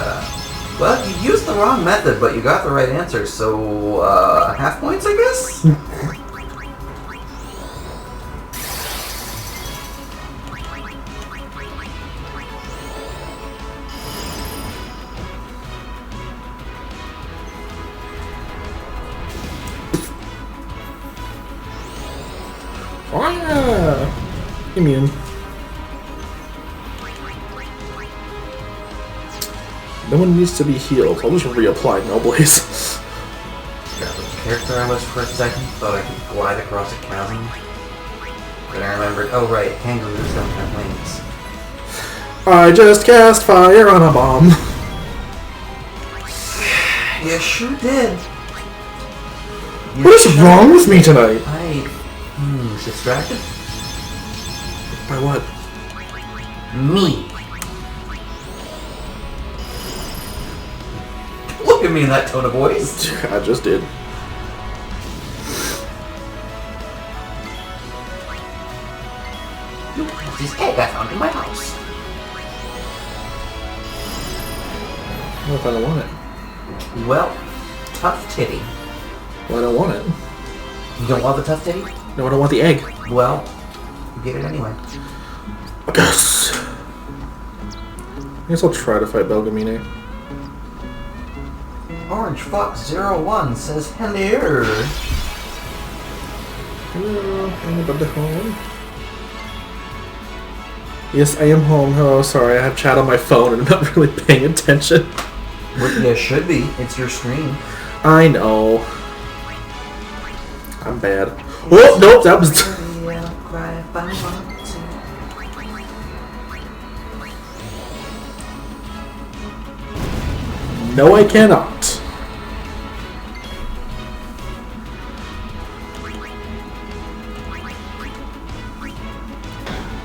Speaker 2: well, you used the wrong method, but you got the right answer, so, half points, I guess?
Speaker 1: Fire! Immune. No one needs to be healed. I'll just reapply Nullblaze.
Speaker 2: Forgot which character I was for a second. Thought I could glide across a chasm. Then I remembered, oh right, kangaroos don't have wings.
Speaker 1: I just cast fire on a bomb.
Speaker 2: You sure did. You
Speaker 1: What is
Speaker 2: sure
Speaker 1: wrong with me tonight?
Speaker 2: was distracted?
Speaker 1: By what?
Speaker 2: Me. Look at me in that tone of voice.
Speaker 1: I just did.
Speaker 2: This egg I found in my house.
Speaker 1: I don't know if I don't want it.
Speaker 2: Well, tough titty.
Speaker 1: Well, I don't want it.
Speaker 2: You don't want the tough titty?
Speaker 1: No, I don't want the egg.
Speaker 2: Well, get it anyway.
Speaker 1: Yes. I guess I'll try to fight Belgamine.
Speaker 2: Orange Fox 01 says hello.
Speaker 1: Hello, anybody home? Yes, I am home. Hello, sorry, I have chat on my phone and I'm not really paying attention.
Speaker 2: Well, you should be. It's your screen.
Speaker 1: I know. I'm bad. Oh, nope, that was... No, I cannot.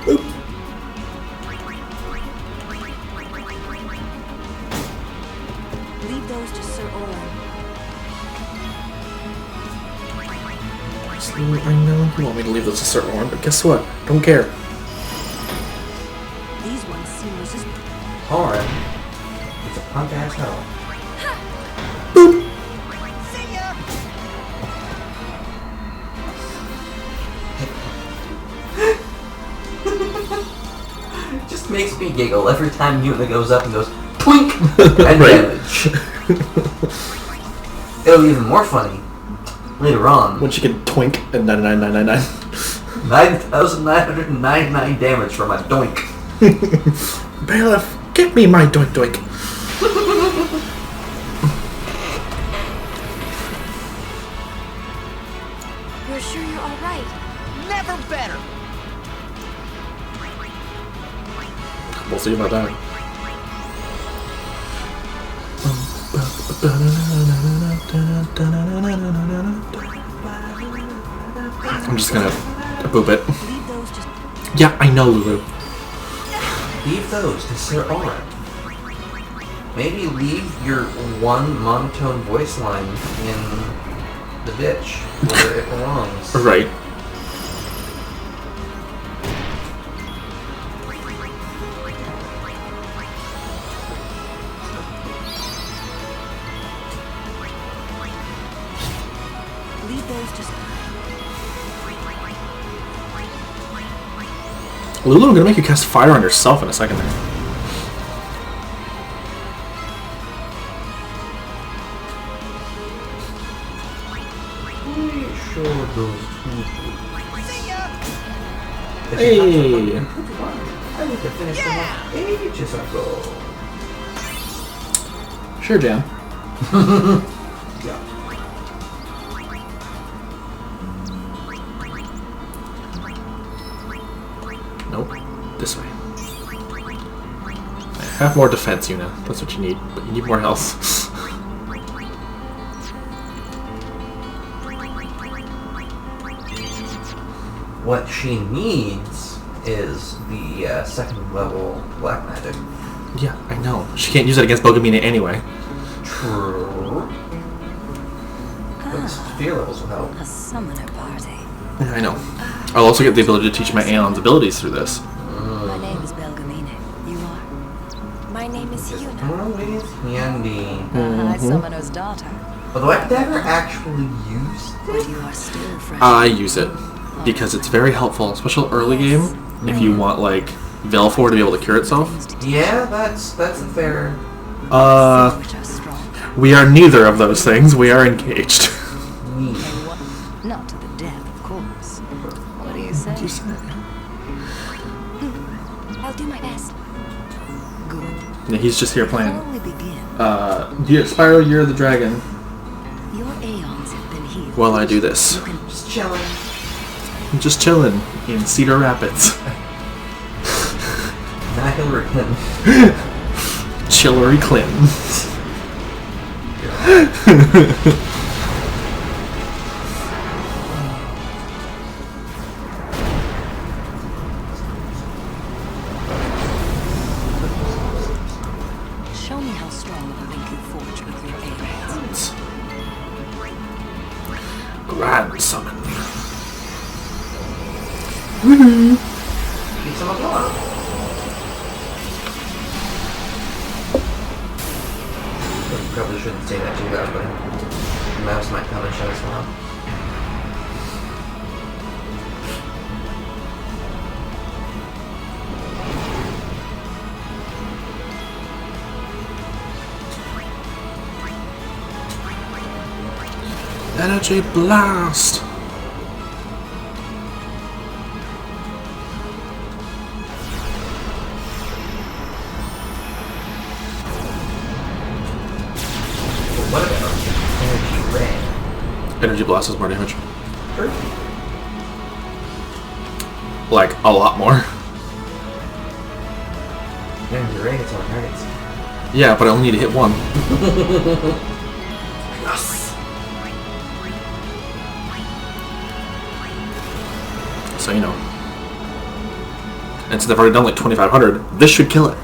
Speaker 1: Oop.
Speaker 6: Leave those to Sir Oren.
Speaker 1: I know you want me to leave this to Sir Oren, but guess what? Don't care.
Speaker 6: These ones seem resistant.
Speaker 2: Oren. It's a punk ass hell.
Speaker 1: Boop.
Speaker 2: It just makes me giggle every time Yuna goes up and goes twink and
Speaker 1: Right.
Speaker 2: damage. It'll be even more funny later on.
Speaker 1: When she can twink at 99,999.
Speaker 2: 9,999 damage from a doink.
Speaker 1: Bailiff, get me my doink doink.
Speaker 6: You're sure you're all right?
Speaker 5: Never better.
Speaker 1: We'll see about that. I'm just gonna boop it.
Speaker 6: Leave those just...
Speaker 1: Yeah, I know, Lulu.
Speaker 2: Leave those to Sir Oren. Maybe leave your one monotone voice line in the ditch where it belongs.
Speaker 1: Right.
Speaker 6: Leave those just...
Speaker 1: Lulu, I'm gonna make you cast fire on yourself in a second there. Hey!
Speaker 2: I need to finish them up ages ago.
Speaker 1: Sure, Jan.
Speaker 2: Yeah.
Speaker 1: Nope. This way. Have more defense, Yuna. That's what you need. But you need more health.
Speaker 2: What she needs is the second level black magic.
Speaker 1: Yeah, I know. She can't use it against Belgamine anyway.
Speaker 2: True. But fear levels will help.
Speaker 6: A summoner party.
Speaker 1: Yeah, I know. I'll also get the ability to teach my Aeon's abilities through this.
Speaker 6: My name is Belgamine. You are?
Speaker 3: My name is
Speaker 2: Just
Speaker 3: Yuna.
Speaker 2: always handy.
Speaker 6: High Summoner's daughter.
Speaker 2: Although I've never actually used
Speaker 6: But you are still fresh.
Speaker 1: I use it because it's very helpful, especially early game, if you want, like, Velfor to be able to cure itself.
Speaker 2: Yeah, that's a fair.
Speaker 6: Which are strong.
Speaker 1: We are neither of those things. We are engaged.
Speaker 2: need.
Speaker 6: Not to the death, of course. What do you say?
Speaker 3: I'll do my best.
Speaker 6: Good.
Speaker 1: Yeah, he's just here
Speaker 6: Before
Speaker 1: playing.
Speaker 6: we begin,
Speaker 1: Spyro, Year of the Dragon,
Speaker 6: your aeons have been healed.
Speaker 1: while I do this.
Speaker 6: You can
Speaker 2: Just chilling.
Speaker 1: I'm just chilling in Cedar Rapids.
Speaker 2: Hillary Clinton.
Speaker 1: Chillery Clinton.
Speaker 6: show me how strong of a link you forge with your aeons.
Speaker 1: Grand Summon.
Speaker 2: Keep some applause. Probably shouldn't say that too loud, but
Speaker 1: Energy blast.
Speaker 2: What about energy ray?
Speaker 1: Energy blast is more damage.
Speaker 2: Sure.
Speaker 1: Like, a lot more.
Speaker 2: Energy ray hits all targets.
Speaker 1: Yeah, but I only need to hit one.
Speaker 2: Yes.
Speaker 1: So, you know. And since I've already done like 2,500, this should kill it.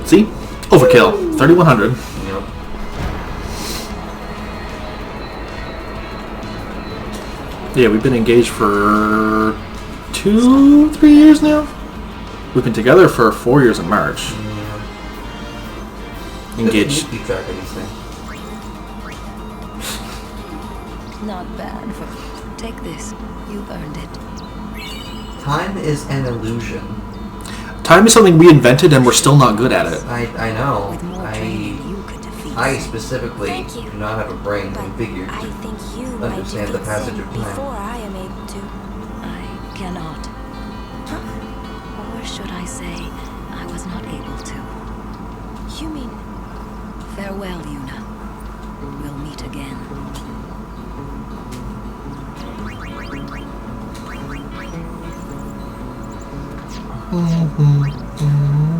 Speaker 1: See? Overkill. 3,100.
Speaker 2: Yep.
Speaker 1: Yeah, we've been engaged for 2-3 years now. We've been together for 4 years in March.
Speaker 2: Yeah.
Speaker 1: Engaged.
Speaker 2: Keep track of these things.
Speaker 9: Not bad. Take this. You've earned it.
Speaker 2: Time is an illusion.
Speaker 1: Time is something we invented and we're still not good at it.
Speaker 2: I know.
Speaker 9: With more training, you could defeat
Speaker 2: I
Speaker 9: Zeus.
Speaker 7: Oh,
Speaker 2: specifically
Speaker 7: Thank you.
Speaker 2: do not have a brain
Speaker 7: But
Speaker 2: configured
Speaker 7: I
Speaker 2: to
Speaker 7: think you might
Speaker 2: understand the
Speaker 7: defeat
Speaker 2: passage
Speaker 7: Sin
Speaker 2: of time.
Speaker 7: before I am able to.
Speaker 9: I cannot. Or should I say, I was not able to.
Speaker 7: You mean
Speaker 9: Farewell, Yuna. We'll meet again.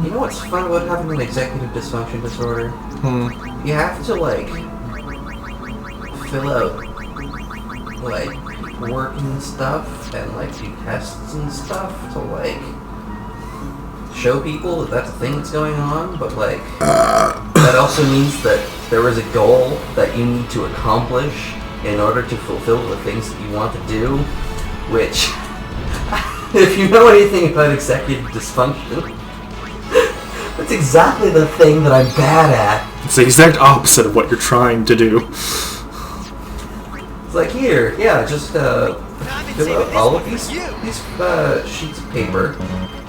Speaker 2: You know what's fun about having an executive dysfunction disorder? You have to, like, fill out, like, work and stuff, and, like, do tests and stuff to, like, show people that that's a thing that's going on, but, like, that also means that there is a goal that you need to accomplish in order to fulfill the things that you want to do, which, if you know anything about executive dysfunction, that's exactly the thing that I'm bad at.
Speaker 1: It's the exact opposite of what you're trying to do.
Speaker 2: It's like, here, yeah, just fill out all of these sheets of paper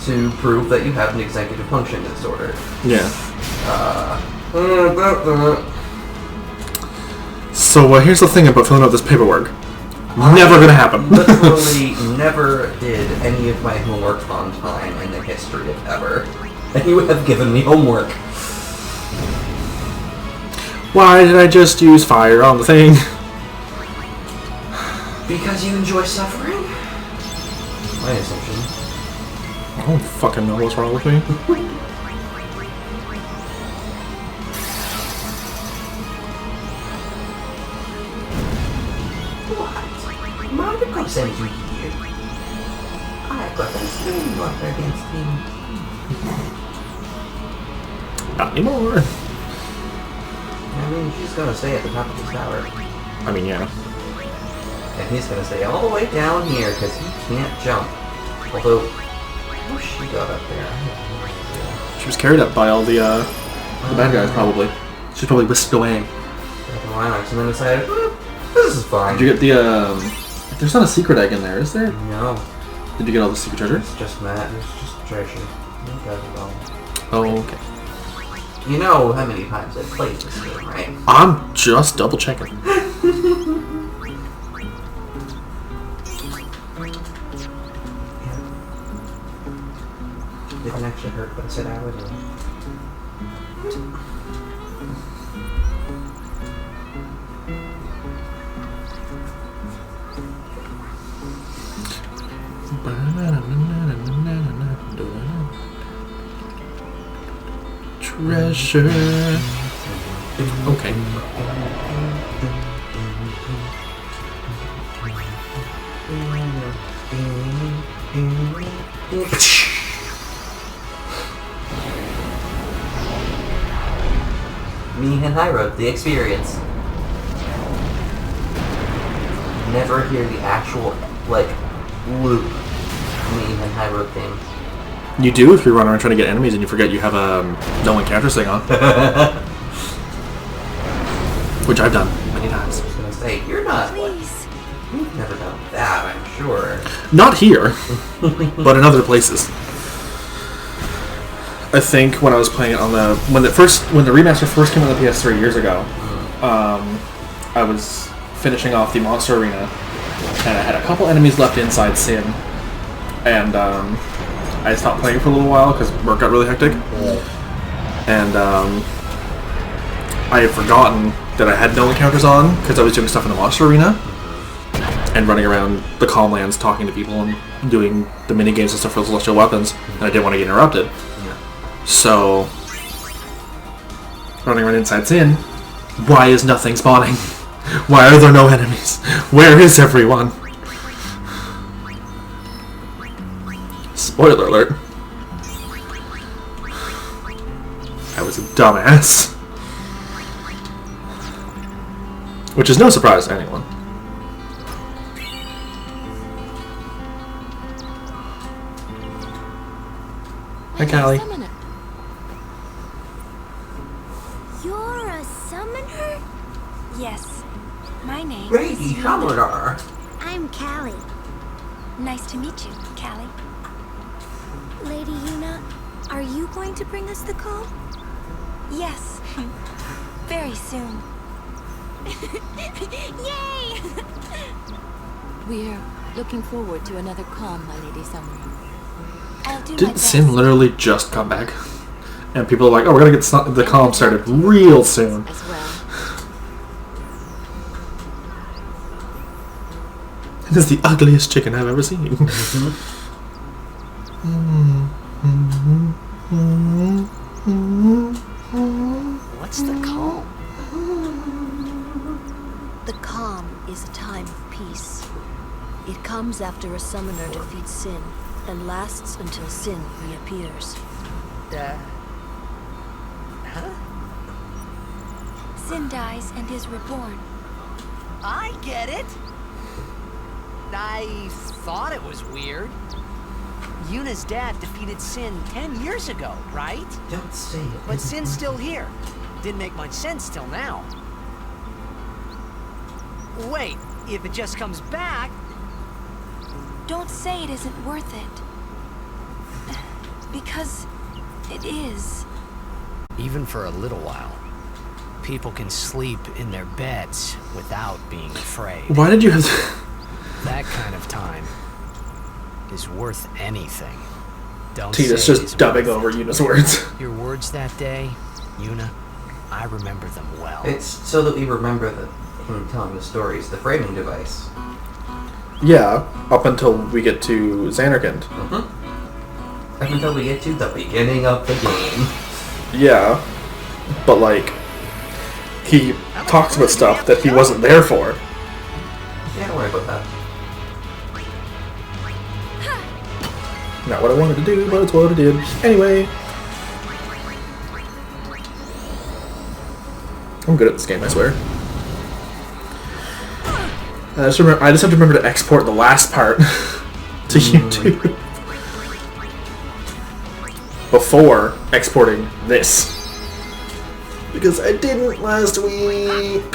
Speaker 2: to prove that you have an executive function disorder.
Speaker 1: Yeah. So here's the thing about filling out this paperwork. Never gonna happen.
Speaker 2: Literally never did any of my homework on time in the history of ever. And you have given me homework.
Speaker 1: Why did I just use fire on the thing?
Speaker 2: Because you enjoy suffering? My assumption.
Speaker 1: I don't fucking know what's wrong with me.
Speaker 2: What? Monica sent you here. I got a stream water against him.
Speaker 1: Not anymore.
Speaker 2: I mean, she's gonna stay at the top of the tower.
Speaker 1: I mean, yeah.
Speaker 2: And he's gonna stay all the way down here because he can't jump. Although, how she got up there? I have no idea.
Speaker 1: She was carried up by all the bad guys, probably. She's probably whisked away.
Speaker 2: And then decided, this is fine.
Speaker 1: Did you get the, there's not a secret egg in there, is there?
Speaker 2: No,
Speaker 1: Did you get all the secret treasure?
Speaker 2: it's just that. It's just treasure. Not bad at all.
Speaker 1: Oh, okay.
Speaker 2: You know how many times I've played this game, right?
Speaker 1: I'm just double checking.
Speaker 2: Didn't actually hurt, but I said I would.
Speaker 1: Treasure. Okay.
Speaker 2: Me and Hyrule, the experience. Never hear the actual, like, loop Me and Hyrule thing.
Speaker 1: You do if you run around trying to get enemies and you forget you have a no encounter thing on. Which I've done many times.
Speaker 2: I was gonna say, you're not, like,
Speaker 7: please.
Speaker 2: We've never done that, I'm sure.
Speaker 1: Not here, but in other places. I think when I was playing it on the when the remaster first came out on the PS3 years ago, I was finishing off the Monster Arena, and I had a couple enemies left inside Sin, and I stopped playing for a little while because work got really hectic, and I had forgotten that I had no encounters on because I was doing stuff in the Monster Arena and running around the Calm Lands talking to people and doing the mini games and stuff for the Celestial Weapons, and I didn't want to get interrupted. So, running around inside Sin, why is nothing spawning? Why are there no enemies? Where is everyone? Spoiler alert. I was a dumbass. Which is no surprise to anyone. Hi, Callie.
Speaker 6: You're a summoner?
Speaker 7: Yes. My name
Speaker 2: Lady
Speaker 7: is Yuna.
Speaker 2: Summoner.
Speaker 6: I'm Callie.
Speaker 7: Nice to meet you, Callie.
Speaker 6: Lady Yuna, are you going to bring us the call?
Speaker 7: Yes. Very soon.
Speaker 6: Yay!
Speaker 8: We're looking forward to another calm, my Lady Summoner.
Speaker 7: I'll do my
Speaker 1: Didn't
Speaker 7: best.
Speaker 1: Sin literally just come back? And people are like, oh, we're gonna get the calm started real soon.
Speaker 8: As well.
Speaker 1: It is the ugliest chicken I've ever seen.
Speaker 10: What's the calm?
Speaker 9: The calm is a time of peace. It comes after a summoner defeats sin and lasts until sin reappears.
Speaker 10: Huh?
Speaker 7: Sin dies and is reborn.
Speaker 10: I get it. I thought it was weird. Yuna's dad defeated Sin 10 years ago, right?
Speaker 2: Don't say it.
Speaker 10: But Sin's still here. Didn't make much sense till now. Wait, if it just comes back...
Speaker 7: Don't say it isn't worth it. Because it is.
Speaker 10: Even for a little while, people can sleep in their beds without being afraid.
Speaker 1: Why did you have to...
Speaker 10: That kind of time is worth anything. Don't
Speaker 1: Tina's
Speaker 10: say
Speaker 1: just
Speaker 10: it's
Speaker 1: dubbing
Speaker 10: worth
Speaker 1: over
Speaker 10: it.
Speaker 1: Yuna's words.
Speaker 10: Your words that day, Yuna, I remember them well.
Speaker 2: It's so that we remember him telling the stories, the framing device.
Speaker 1: Yeah, up until we get to Xanarkand.
Speaker 2: Up until we get to the beginning of the game.
Speaker 1: Yeah, but like, he talks about stuff that he wasn't there for.
Speaker 2: Yeah, don't worry about that.
Speaker 1: Not what I wanted to do, but it's what I did. Anyway. I'm good at this game, I swear. I just have to remember to export the last part to YouTube. Before exporting this. Because I didn't last week.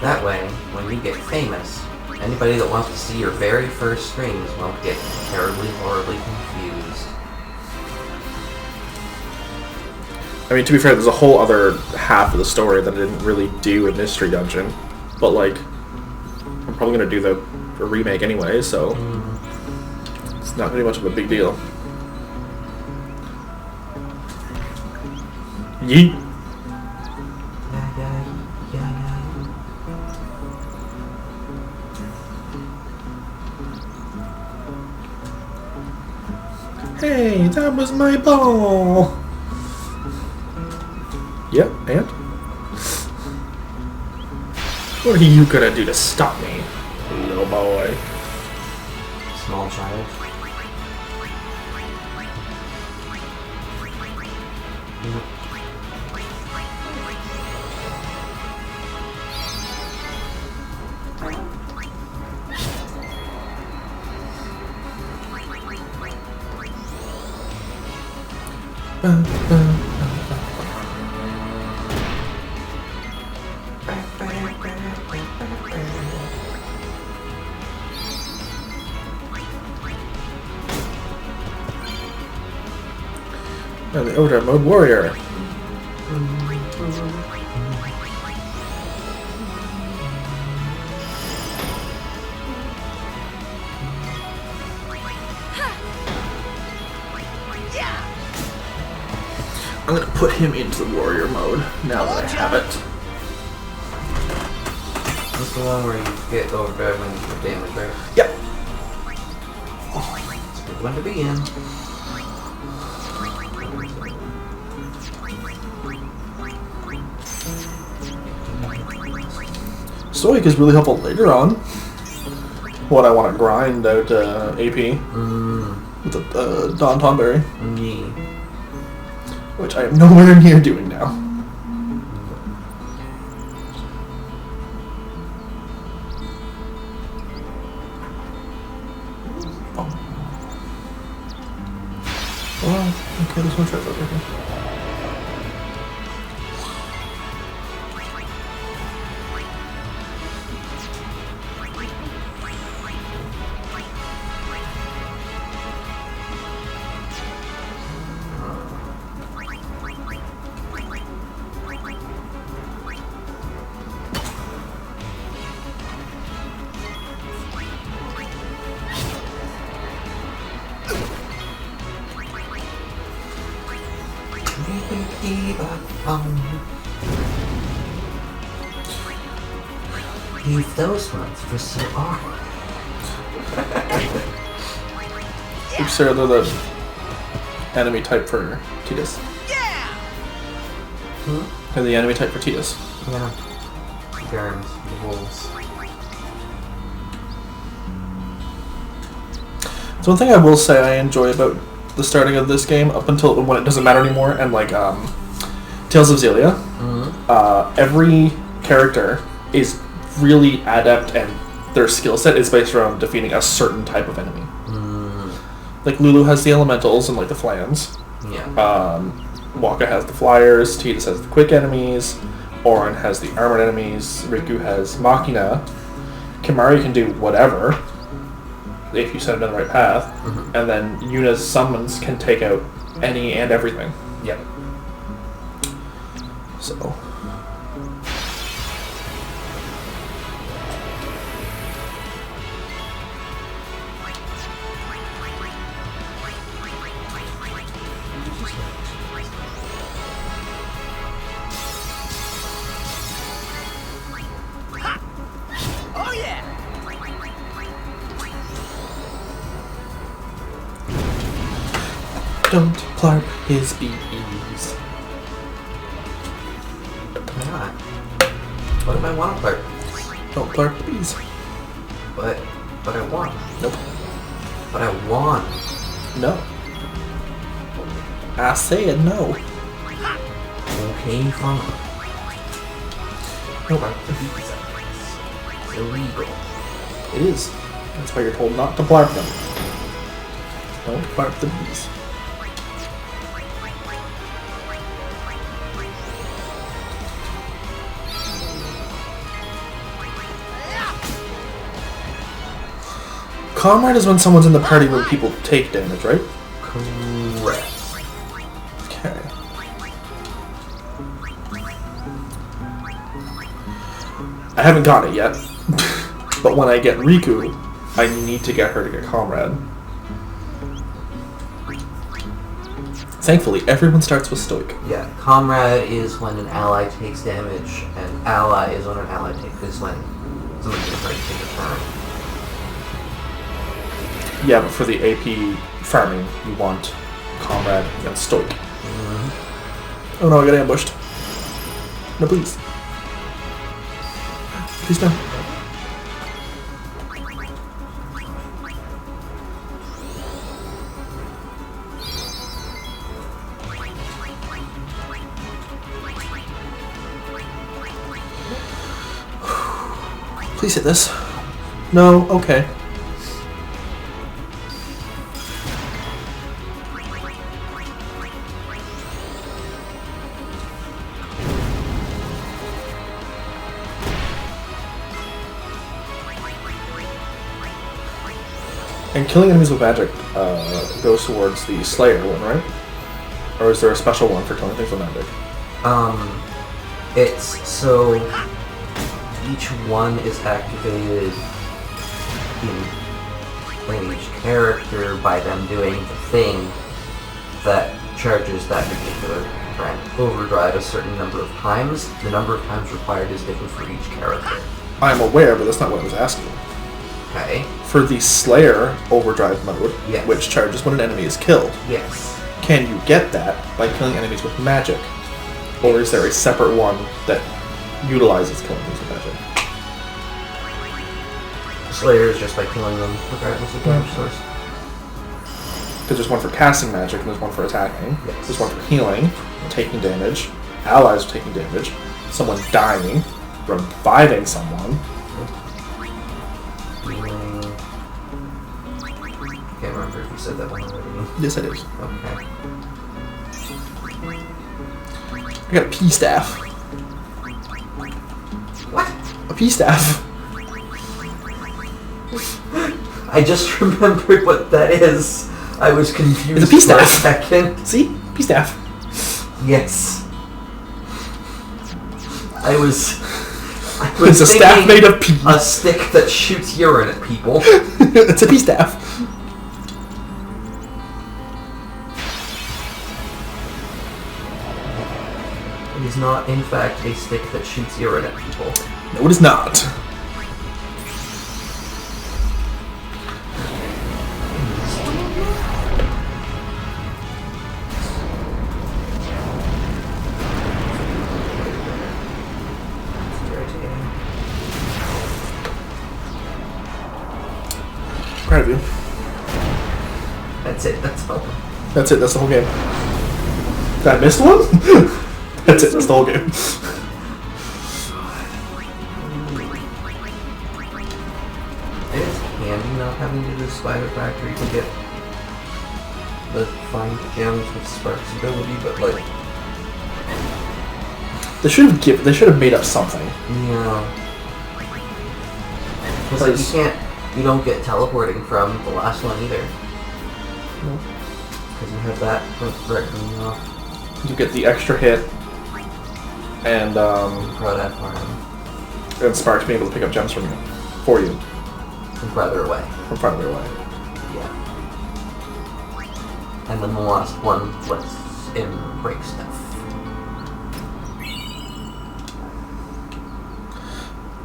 Speaker 2: That way, when you get famous, anybody that wants to see your very first streams won't get terribly, horribly confused.
Speaker 1: I mean, to be fair, there's a whole other half of the story that I didn't really do in Mystery Dungeon. But, like, I'm probably going to do the remake anyway, so it's not really much of a big deal. Yeet. Hey, that was my ball! Yep, and? What are you gonna do to stop me, little boy?
Speaker 2: Small child.
Speaker 1: Overdrive mode warrior. I'm gonna put him into the warrior mode now that I have it.
Speaker 2: That's the one where you get overdrive when you put damage, right?
Speaker 1: Yep.
Speaker 2: It's a good one to be in.
Speaker 1: Stoic is really helpful later on when I want to grind out AP with the Dawn Tonberry, which I am nowhere near doing now. Oh, okay, this one's right over here.
Speaker 2: Leave those ones for Sir Arthur.
Speaker 1: Oops, Sarah, they're the enemy type for Tidus. They're the enemy type for Tidus.
Speaker 2: Yeah. Garms, the wolves.
Speaker 1: So one thing I will say I enjoy about the starting of this game up until when it doesn't matter anymore, and like Tales of Xillia, every character is really adept and their skill set is based around defeating a certain type of enemy. Like Lulu has the elementals and like the flans.
Speaker 2: Yeah.
Speaker 1: Waka has the flyers, Tidus has the quick enemies, Auron has the armored enemies, Riku has Machina, Kimahri can do whatever if you set it on the right path, and then Yuna's summons can take out any and everything.
Speaker 2: Yep.
Speaker 1: So don't plarp his bees.
Speaker 2: Why not? What if I want to play?
Speaker 1: Don't plarp the bees.
Speaker 2: But I want.
Speaker 1: Nope.
Speaker 2: But I want.
Speaker 1: No. I said no.
Speaker 2: Okay, fine.
Speaker 1: Nope.
Speaker 2: It's illegal.
Speaker 1: It is. That's why you're told not to plarp them. Don't plarp the bees. Comrade is when someone's in the party where people take damage, right?
Speaker 2: Correct.
Speaker 1: Okay. I haven't got it yet, but when I get Riku, I need to get her to get Comrade. Thankfully, everyone starts with Stoic.
Speaker 2: Yeah, Comrade is when an ally takes damage, and Ally is when an ally is when someone gets ready to take a turn.
Speaker 1: Yeah, but for the AP farming, you want Comrade and Stoic. Oh no, I got ambushed. No, please. Please no. Please hit this. No, okay. And killing enemies with magic goes towards the Slayer one, right? Or is there a special one for killing things with magic?
Speaker 2: It's so each one is activated in each character by them doing the thing that charges that particular brand overdrive a certain number of times. The number of times required is different for each character.
Speaker 1: I'm aware, but that's not what I was asking.
Speaker 2: Okay.
Speaker 1: For the Slayer overdrive mode,
Speaker 2: Yes.
Speaker 1: which charges when an enemy is killed,
Speaker 2: Yes.
Speaker 1: can you get that by killing enemies with magic? Or is there a separate one that utilizes killing things with magic?
Speaker 2: Slayer is just by killing them regardless of damage source.
Speaker 1: Because there's one for casting magic and there's one for attacking.
Speaker 2: Yes.
Speaker 1: There's one for healing, taking damage, allies taking damage, someone dying, reviving someone.
Speaker 2: Can't remember if you said that one already.
Speaker 1: Yes, it is.
Speaker 2: Okay.
Speaker 1: I got a pea staff.
Speaker 2: What?
Speaker 1: A pea staff.
Speaker 2: I just remembered what that is. I was confused
Speaker 1: It's a pea
Speaker 2: for a
Speaker 1: staff.
Speaker 2: second.
Speaker 1: See? Pea staff.
Speaker 2: Yes. I was
Speaker 1: It's a staff made of pea.
Speaker 2: A stick that shoots urine at people.
Speaker 1: It's a pea staff.
Speaker 2: It is not, in fact, a stick that shoots urine at people.
Speaker 1: No, it is not. Proud of you.
Speaker 2: That's it, that's all.
Speaker 1: That's it, that's the whole game. Did I miss one? That's it, that's the whole game.
Speaker 2: It is handy not having to do the Spider Factory to get the find gems with Spark's ability, but like...
Speaker 1: They should have made up something.
Speaker 2: Yeah. Because like you don't get teleporting from the last one either. Because you have that right coming off.
Speaker 1: You get the extra hit, and
Speaker 2: Crawdad Farm.
Speaker 1: and Sparks being able to pick up gems from you, for you,
Speaker 2: From farther away.
Speaker 1: from farther away.
Speaker 2: Yeah. And then the last one lets him break stuff.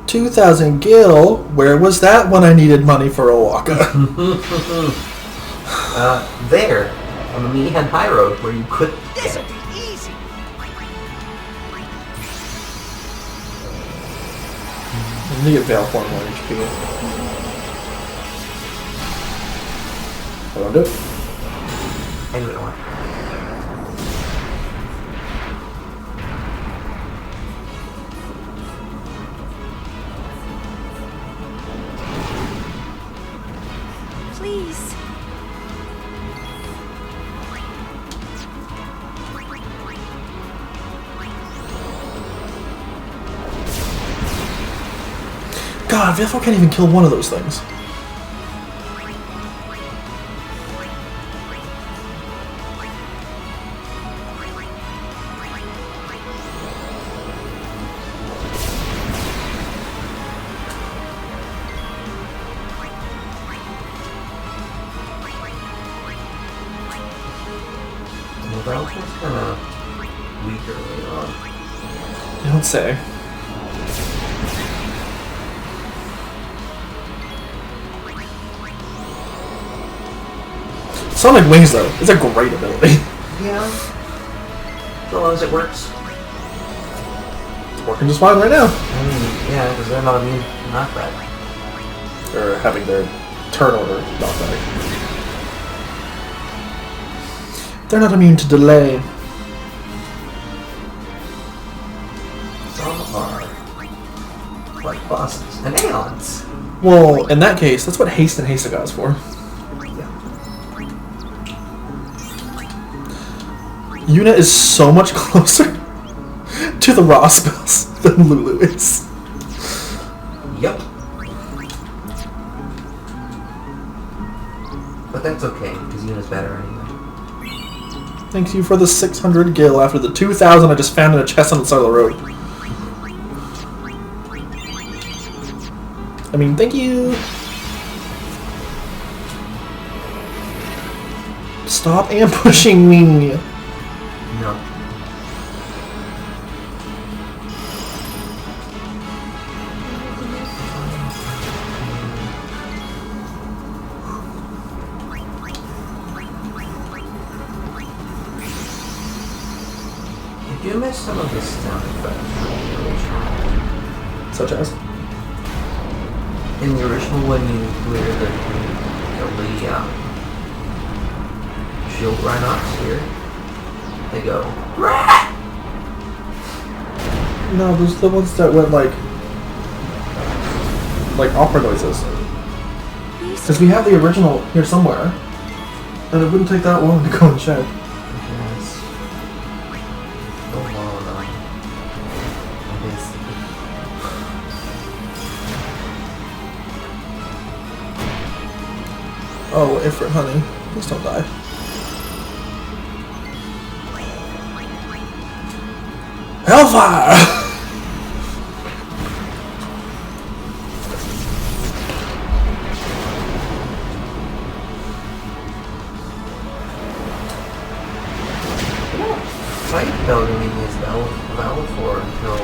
Speaker 1: $2,000 gil. Where was that when I needed money for a walker?
Speaker 2: There, on the Meathead High Road, where you could.
Speaker 5: This'll be easy.
Speaker 1: I need a Veil Form 1 HP. I don't do it.
Speaker 2: And we don't want.
Speaker 6: Please.
Speaker 1: God, Veil Form can't even kill one of those things.
Speaker 2: Well, that was kind of weaker later on.
Speaker 1: You don't say. Sonic Wings, though, is a great ability.
Speaker 2: Yeah. So long as it works.
Speaker 1: It's working just fine right now.
Speaker 2: I mean, yeah, because they're not immune to knockback.
Speaker 1: Or having their turn order knockback. They're not immune to delay.
Speaker 2: Some are like bosses and aeons.
Speaker 1: Well, in that case, that's what Haste and Hastagod's for. Yuna is so much closer to the raw spells than Lulu is.
Speaker 2: Yep. But that's okay, because Yuna's better anyway.
Speaker 1: Thank you for the 600 gil after the 2,000 I just found in a chest on the side of the road. I mean, thank you. Stop ambushing me.
Speaker 2: No. I do miss some of the sound effects from
Speaker 1: Such as?
Speaker 2: in the original when you clear the shield Rhinox here, they go.
Speaker 1: No, those are the ones that went like opera noises. Because we have the original here somewhere, and it wouldn't take that long to go and check.
Speaker 2: Yes. Go on. It is.
Speaker 1: Oh, Ifrit, honey, please don't die. Hellfire!
Speaker 2: Fight Belgamy is valid for until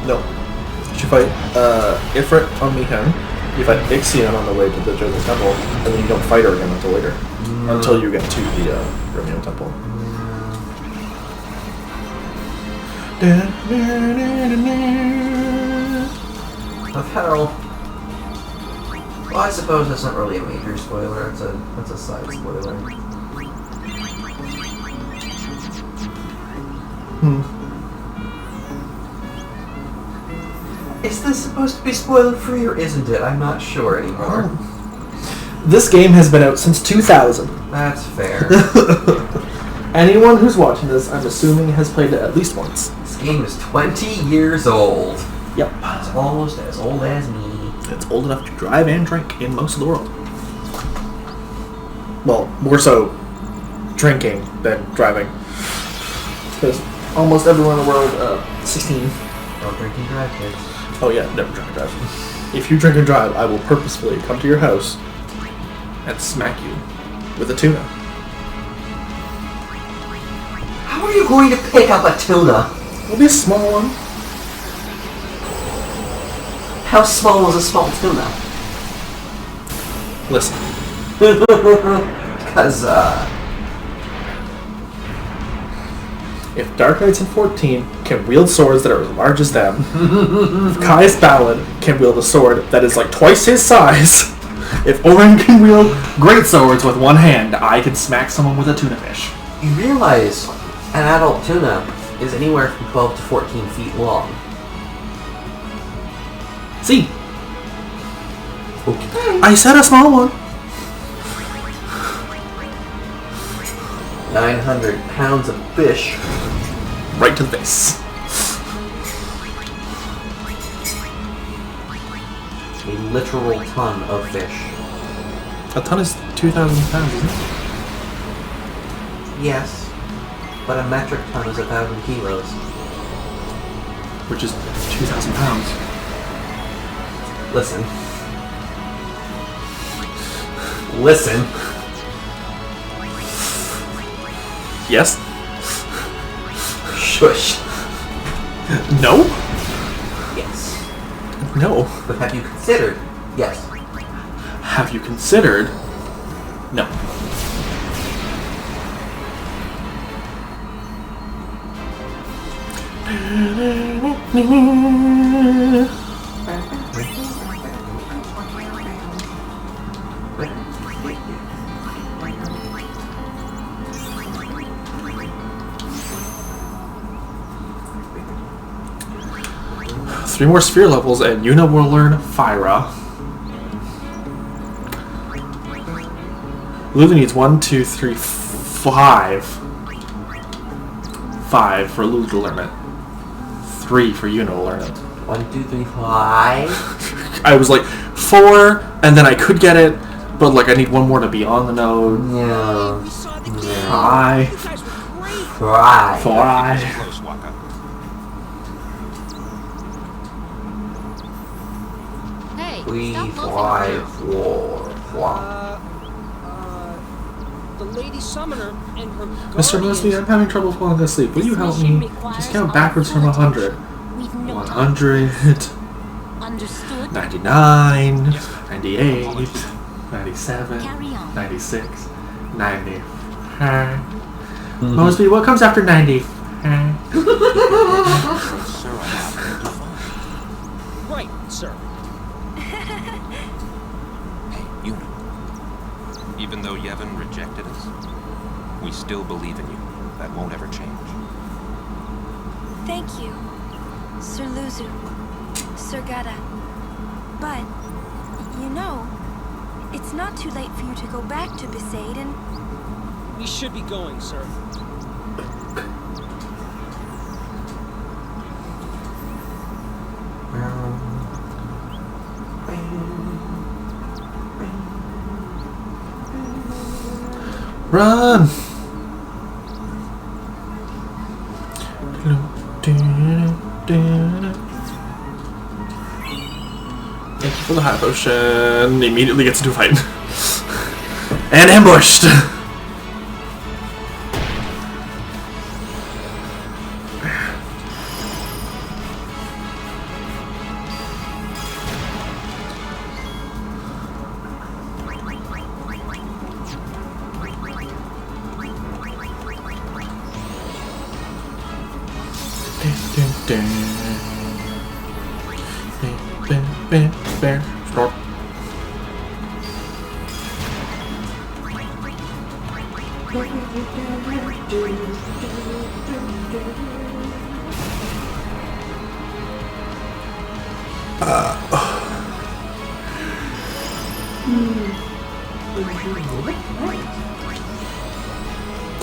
Speaker 1: No. You should fight Ifrit on Mihan. You fight Ixion on the way to the Chosen Temple, and then you don't fight her again until later. Until you get to the Romeo Temple.
Speaker 2: Of hell. Well, I suppose that's not really a major spoiler. That's a side spoiler. Is this supposed to be spoiler free or isn't it? I'm not sure anymore.
Speaker 1: This game has been out since 2000.
Speaker 2: That's fair.
Speaker 1: Anyone who's watching this, I'm assuming, has played it at least once.
Speaker 2: This game is 20 years old.
Speaker 1: Yep.
Speaker 2: It's almost as old as me.
Speaker 1: It's old enough to drive and drink in most of the world. Well, more so drinking than driving. Because almost everyone in the world, 16.
Speaker 2: Don't drink and drive, kids.
Speaker 1: Oh yeah, never drink and drive. If you drink and drive, I will purposefully come to your house and smack you with a tuna.
Speaker 2: How are you going to pick up a tuna?
Speaker 1: It'll be a small one.
Speaker 2: How small is a small tuna?
Speaker 1: Listen.
Speaker 2: Because,
Speaker 1: if Dark Knights in 14 can wield swords that are as large as them, if Caius Balin can wield a sword that is like twice his size, if Oren can wield great swords with one hand, I can smack someone with a tuna fish.
Speaker 2: you realize an adult tuna is anywhere from 12 to 14 feet long.
Speaker 1: See?
Speaker 2: Okay.
Speaker 1: I said a small one.
Speaker 2: 900 pounds of fish.
Speaker 1: Right to the face.
Speaker 2: A literal ton of fish.
Speaker 1: A ton is 2,000 pounds, isn't it?
Speaker 2: Yes, but a metric ton is 1,000 kilos.
Speaker 1: Which is 2,000 pounds.
Speaker 2: Listen. Listen.
Speaker 1: Yes?
Speaker 2: Shush.
Speaker 1: No?
Speaker 2: Yes.
Speaker 1: No.
Speaker 2: But have you considered? Yes.
Speaker 1: Have you considered? No. Three more sphere levels and Yuna will learn Fyra. Lulu needs 1, 2, 3, 5. 5 for Lulu to learn it. 3 for Yuna to learn it.
Speaker 2: 1, 2, 3, 5.
Speaker 1: I was like 4, and then I could get it, but like I need one more to be on the node.
Speaker 2: Yeah.
Speaker 1: Fry.
Speaker 11: You guys were great.
Speaker 2: Fry.
Speaker 1: Fry.
Speaker 5: Close, Waka.
Speaker 8: Hey,
Speaker 2: We
Speaker 8: stop loafing
Speaker 2: fly
Speaker 8: around.
Speaker 2: fly.
Speaker 11: The Lady Summoner and her
Speaker 1: Mr. Mosby, I'm having trouble falling asleep. Will you help me? Just count backwards from 100.
Speaker 7: We've no time.
Speaker 1: 100.
Speaker 7: Understood?
Speaker 1: 99. 98. 97.
Speaker 7: Carry on.
Speaker 1: 96. 90. Mosby, what comes after 90?
Speaker 5: Sir, I'm not going to find.
Speaker 11: Right, sir.
Speaker 5: Hey, Una. Even though Yevon rejected us, we still believe in you. That won't ever change.
Speaker 6: Thank you, Sir Luzu, Sir Gada. But, you know, it's not too late for you to go back to Besaid and...
Speaker 11: We should be going, sir.
Speaker 1: Run! Thank you for the high potion. Immediately gets into a fight. And ambushed! Stop.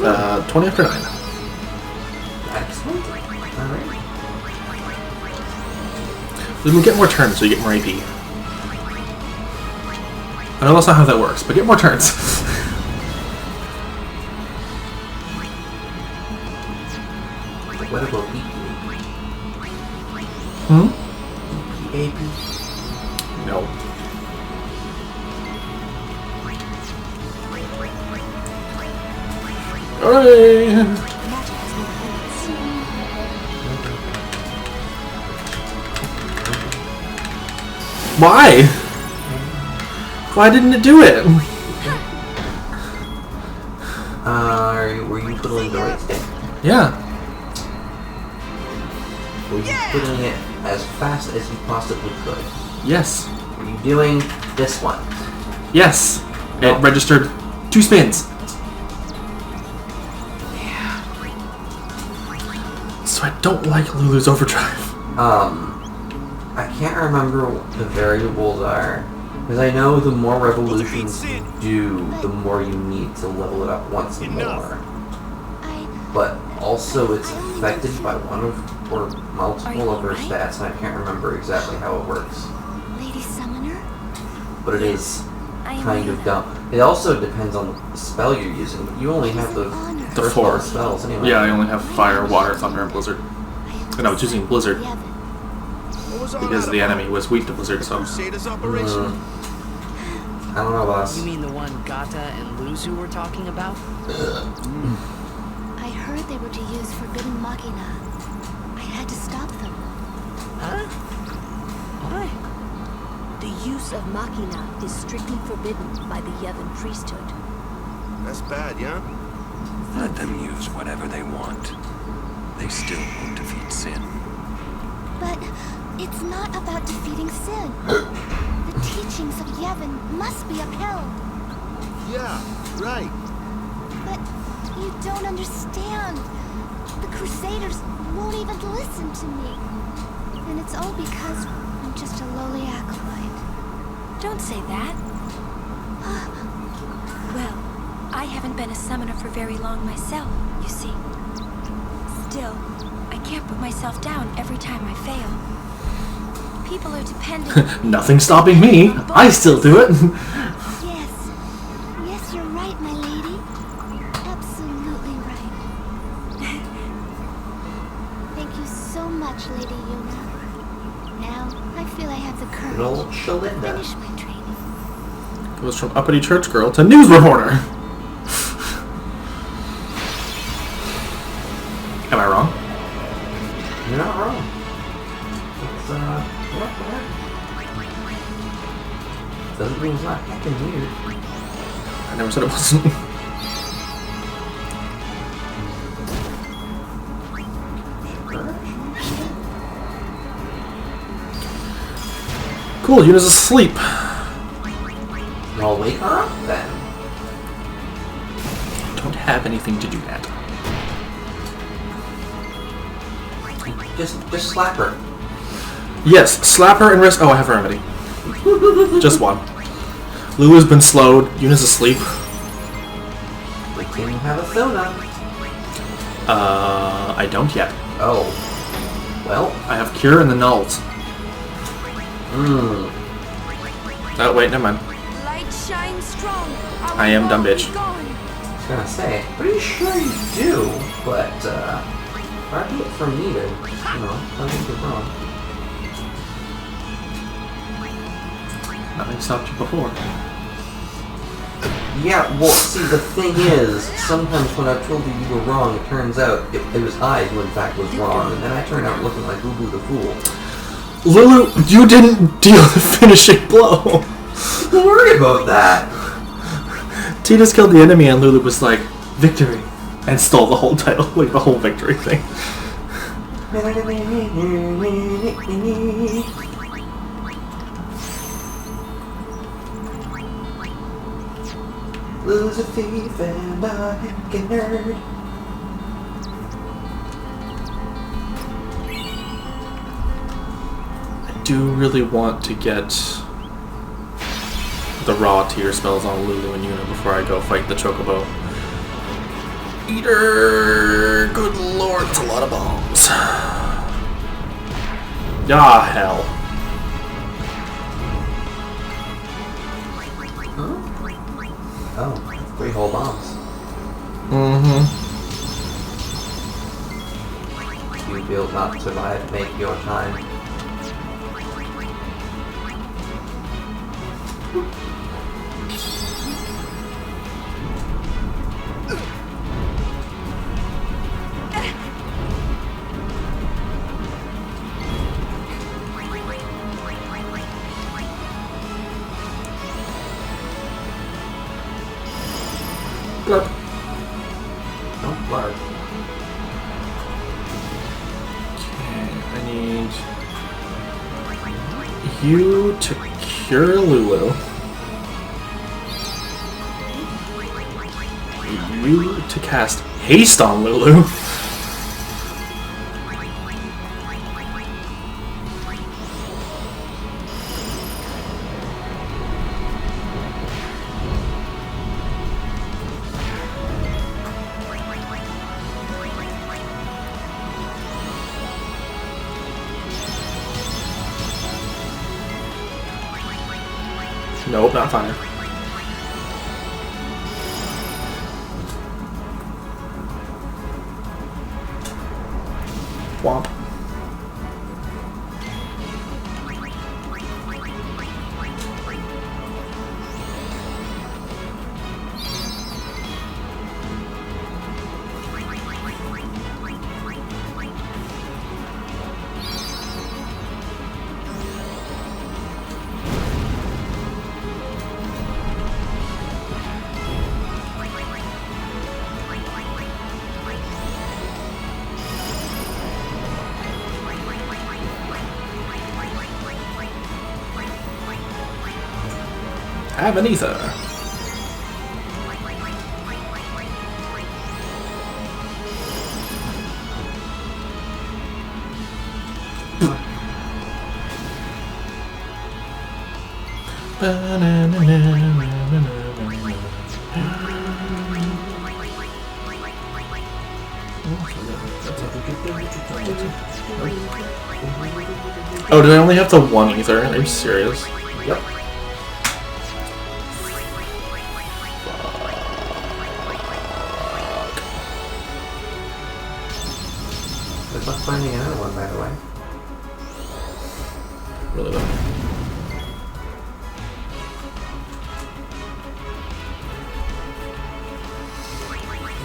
Speaker 1: Uh, 20 after 9.
Speaker 2: Excellent. Alright.
Speaker 1: We'll get more turns so you get more AP. I know that's not how that works, but get more turns.
Speaker 2: What about EP? AP?
Speaker 1: No. Hooray! Why? Why didn't it do it?
Speaker 2: Were you putting the right stick?
Speaker 1: Yeah.
Speaker 2: Were you putting it as fast as you possibly could?
Speaker 1: Yes.
Speaker 2: Were you doing this one?
Speaker 1: Yes.
Speaker 2: No.
Speaker 1: It registered 2 spins. So I don't like Lulu's Overdrive.
Speaker 2: I can't remember what the variables are. Because I know the more revolutions you do, the more you need to level it up once more. But also it's affected by one of, or multiple of her stats, and I can't remember exactly how it works.
Speaker 6: Lady Summoner?
Speaker 2: But it is kind of dumb. It also depends on the spell you're using, but you only have the
Speaker 1: The
Speaker 2: first
Speaker 1: 4
Speaker 2: level spells anyway.
Speaker 1: Yeah, I only have Fire, Water, Thunder, and Blizzard. And I was using Blizzard because the enemy was weak to Blizzard, so...
Speaker 2: I don't know, boss.
Speaker 10: You mean the one Gata and Luzu were talking about?
Speaker 6: I heard they were to use Forbidden Machina. I had to stop them.
Speaker 10: Huh? Why?
Speaker 9: The use of Machina is strictly forbidden by the Yevon priesthood.
Speaker 12: That's bad, yeah?
Speaker 13: Let them use whatever they want. They still won't defeat sin.
Speaker 6: But it's not about defeating sin. The teachings of Yevon must be upheld.
Speaker 12: Yeah, right.
Speaker 6: But you don't understand. The Crusaders won't even listen to me. And it's all because I'm just a lowly acolyte.
Speaker 9: Don't say that. Well, I haven't been a summoner for very long myself, you see. Still, I can't put myself down every time I fail. People are dependent.
Speaker 1: Nothing's stopping me. I still do it.
Speaker 6: Yes. Yes, you're right, my lady. Absolutely.
Speaker 14: much, Lady Yuna. Now, I feel I have the courage
Speaker 2: Good old
Speaker 14: to
Speaker 2: Shalinda.
Speaker 14: finish my training.
Speaker 1: Goes from uppity church girl to news reporter. Am I wrong?
Speaker 2: You're not wrong. It's, doesn't mean it's not fucking weird.
Speaker 1: I never said it wasn't. Cool, Yuna's asleep.
Speaker 2: I'll wake her up then.
Speaker 1: Don't have anything to do that.
Speaker 2: Just slap her.
Speaker 1: Yes, slap her and rest. Oh, I have a remedy. Just one. Lulu's been slowed. Yuna's asleep.
Speaker 2: We can have a Sona.
Speaker 1: I don't yet.
Speaker 2: Oh. Well.
Speaker 1: I have Cure and the Nulls.
Speaker 2: Hmm.
Speaker 1: Oh, wait, never mind.
Speaker 9: Light shines strong.
Speaker 1: I am dumb bitch.
Speaker 2: I was gonna say, pretty sure you do, but, far be it from me to, you know, tell you you're wrong.
Speaker 1: Nothing stopped you before.
Speaker 2: Yeah, well, see, the thing is, sometimes when I've told you you were wrong, it turns out it was I who in fact was wrong, and then I turn out looking like Boo-Boo the Fool.
Speaker 1: Lulu, you didn't deal the finishing blow.
Speaker 2: Don't worry about that.
Speaker 1: Tidus killed the enemy and Lulu was like, victory, and stole the whole title, like the whole victory thing.
Speaker 2: Lulu's a thief and a heckin' nerd.
Speaker 1: I do really want to get the raw tier spells on Lulu and Yuna before I go fight the Chocobo. Eater! Good lord, it's a lot of bombs. Ah, hell.
Speaker 2: Oh, 3 whole bombs.
Speaker 1: Mm-hmm.
Speaker 2: You will not survive, make your time.
Speaker 1: Blurp.
Speaker 2: Don't blurp.
Speaker 1: Okay, I need you to cure Lulu. You to cast haste on Lulu. Nope, not fire. Womp. Have an ether. Oh, did I only have the one ether? Are you serious?
Speaker 2: Yep. Good luck finding another one, by the way.
Speaker 1: Really though.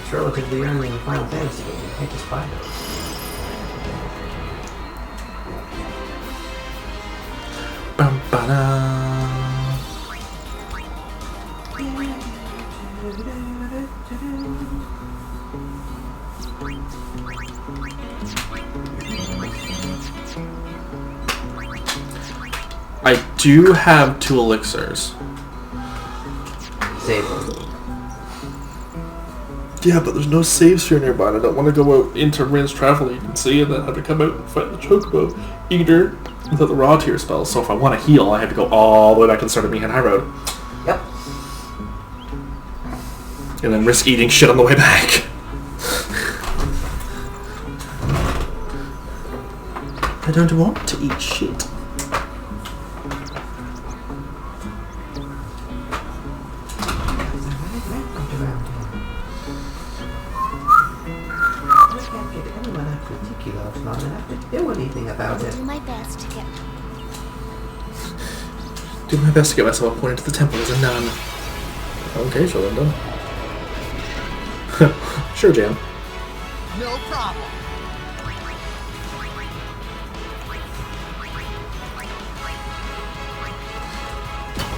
Speaker 2: It's relatively early in Final Fantasy, but you can't just buy those.
Speaker 1: Bum, ba-da. I do have 2 elixirs.
Speaker 2: Save them.
Speaker 1: Yeah, but there's no save sphere nearby. I don't want to go out into Rin's Travel Agency and then have to come out and fight the Chocobo Eater without the raw tier spells. So if I want to heal, I have to go all the way back to the start of Mikan High Road.
Speaker 2: Yep.
Speaker 1: And then risk eating shit on the way back. I don't want to eat shit.
Speaker 2: Do anything about it.
Speaker 14: Do my best to get.
Speaker 1: Do my best to get myself appointed to the temple as a nun. Okay, sure, Linda. Sure, Jan.
Speaker 10: No problem.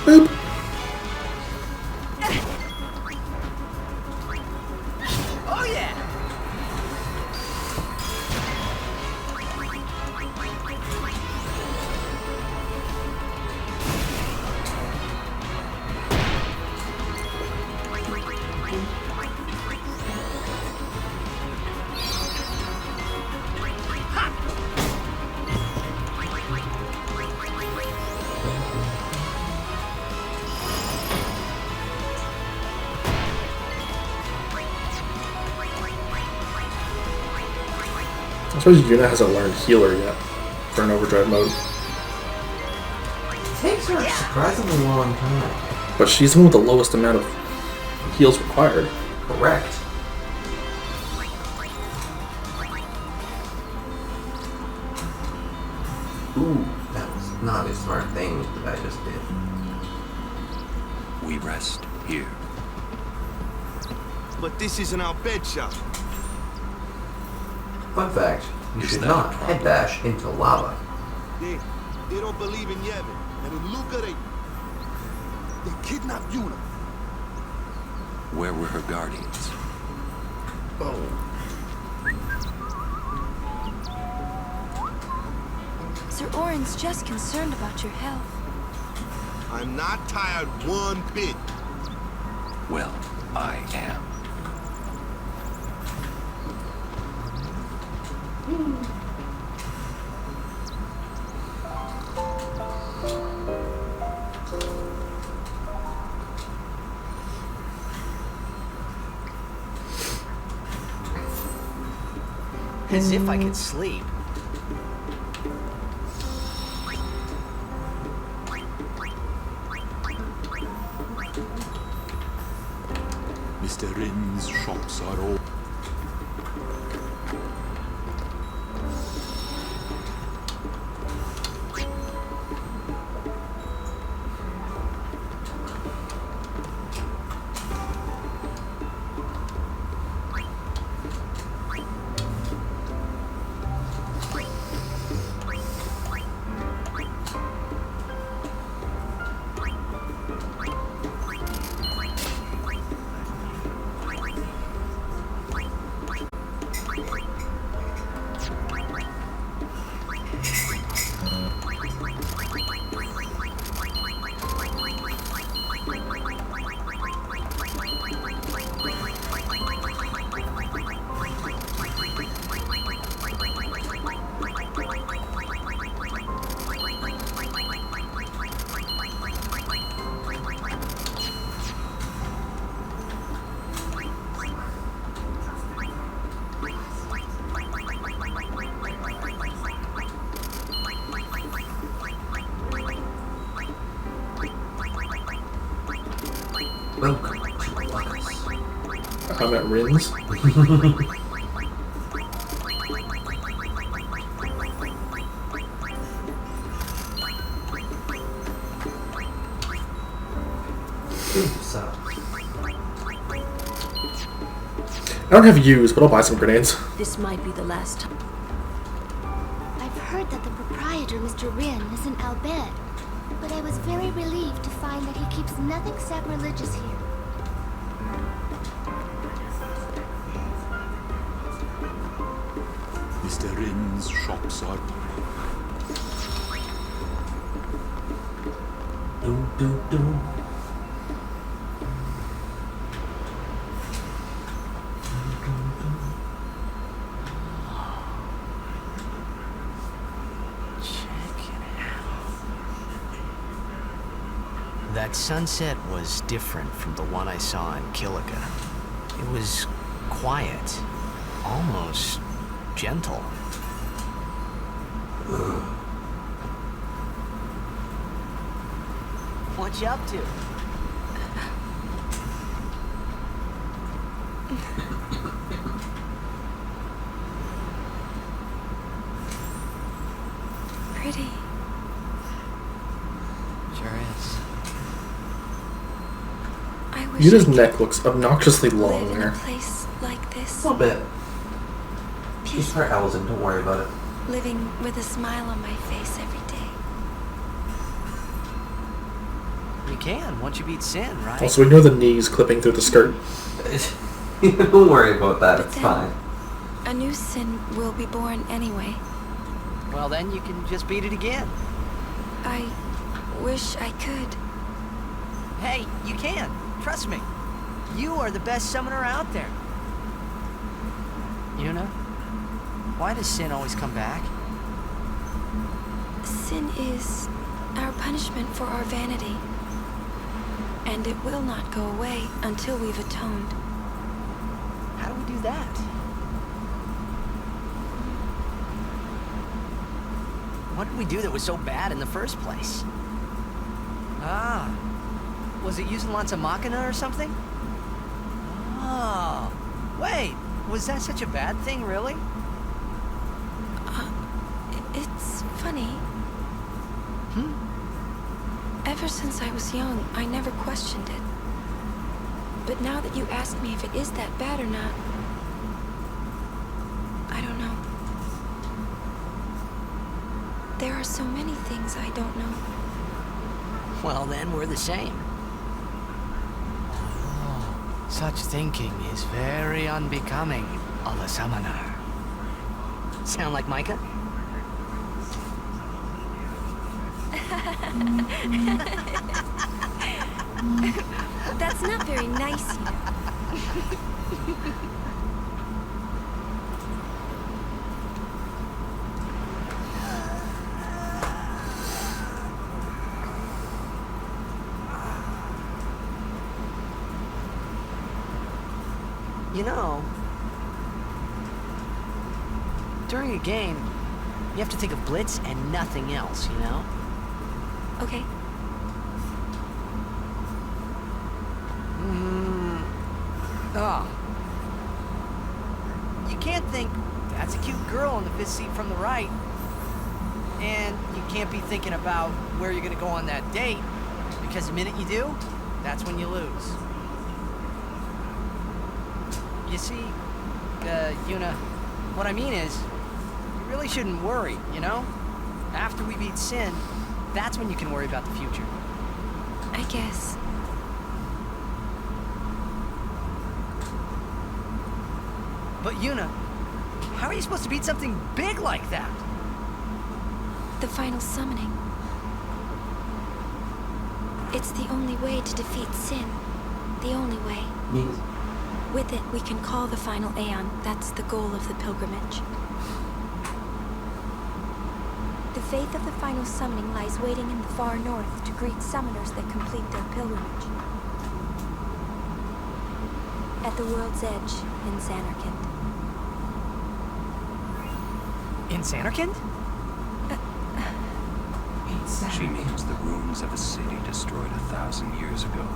Speaker 1: Boop.
Speaker 10: Oh yeah.
Speaker 1: I suppose Yuna hasn't learned healer yet for an overdrive mode.
Speaker 2: It takes her a surprisingly long time.
Speaker 1: But she's the one with the lowest amount of heals required.
Speaker 2: Correct. Ooh, that was not a smart thing that I just did.
Speaker 13: We rest here.
Speaker 12: But this isn't our bed shop.
Speaker 2: Fun fact, you
Speaker 13: Is
Speaker 2: should
Speaker 13: that
Speaker 2: not
Speaker 13: a problem?
Speaker 2: head bash into lava.
Speaker 12: They don't believe in Yevon. And in Luca, they kidnapped Yuna.
Speaker 13: Where were her guardians?
Speaker 12: Oh.
Speaker 9: Sir Orin's just concerned about your health.
Speaker 12: I'm not tired one bit.
Speaker 13: Well, I am.
Speaker 10: As if I could sleep.
Speaker 4: Mr. Rin's shops are all.
Speaker 2: Welcome to Lux.
Speaker 1: I'm at Rin's.
Speaker 2: So.
Speaker 1: I don't have U's, but I'll buy some grenades.
Speaker 7: This might be the last time.
Speaker 14: I've heard that the proprietor, Mr. Rin, is in Albed, but I was very relieved to find that he keeps nothing sacrilegious here.
Speaker 4: Mr. Rin's shops are...
Speaker 10: That sunset was different from the one I saw in Killiga. It was quiet, almost gentle. What you up to?
Speaker 9: Pretty.
Speaker 10: Sure is.
Speaker 9: I wish
Speaker 1: Yuna's
Speaker 9: I could
Speaker 1: neck looks obnoxiously long
Speaker 9: live in
Speaker 1: there.
Speaker 9: a place like this.
Speaker 2: A little bit. She's her Elzen, don't worry about it.
Speaker 9: Living with a smile on my face every day.
Speaker 10: You can, once you beat Sin, right?
Speaker 1: Also, we know the knees clipping through the skirt.
Speaker 2: Don't worry about that, it's
Speaker 9: then,
Speaker 2: fine.
Speaker 9: A new sin will be born anyway.
Speaker 10: Well, then you can just beat it again.
Speaker 9: I wish I could.
Speaker 10: Hey, you can. Trust me. You are the best summoner out there. Yuna, why does Sin always come back?
Speaker 9: Sin is our punishment for our vanity. And it will not go away until we've atoned.
Speaker 10: How do we do that? What did we do that was so bad in the first place? Ah, was it using lots of Machina or something? Oh, wait, was that such a bad thing, really?
Speaker 9: It's funny. Ever since I was young, I never questioned it. But now that you ask me if it is that bad or not, I don't know. There are so many things I don't know.
Speaker 10: Well, then we're the same. Oh, such thinking is very unbecoming of a summoner. Sound like Micah?
Speaker 9: That's not very nice, you know.
Speaker 10: You know, during a game, you have to think of Blitz and nothing else, you know?
Speaker 9: Okay.
Speaker 10: Oh. You can't think, that's a cute girl in the fifth seat from the right. And you can't be thinking about where you're gonna go on that date, because the minute you do, that's when you lose. You see, Yuna, what I mean is, you really shouldn't worry, you know? After we beat Sin, that's when you can worry about the future.
Speaker 9: I guess.
Speaker 10: But Yuna, how are you supposed to beat something big like that?
Speaker 9: The final summoning. It's the only way to defeat Sin. The only way.
Speaker 2: Means
Speaker 9: With it, we can call the final Aeon. That's the goal of the pilgrimage. The faith of the final summoning lies waiting in the far north to greet summoners that complete their pilgrimage. At the world's edge in Zanarkand.
Speaker 10: In Zanarkand?
Speaker 13: She means the ruins of a city destroyed 1,000 years ago.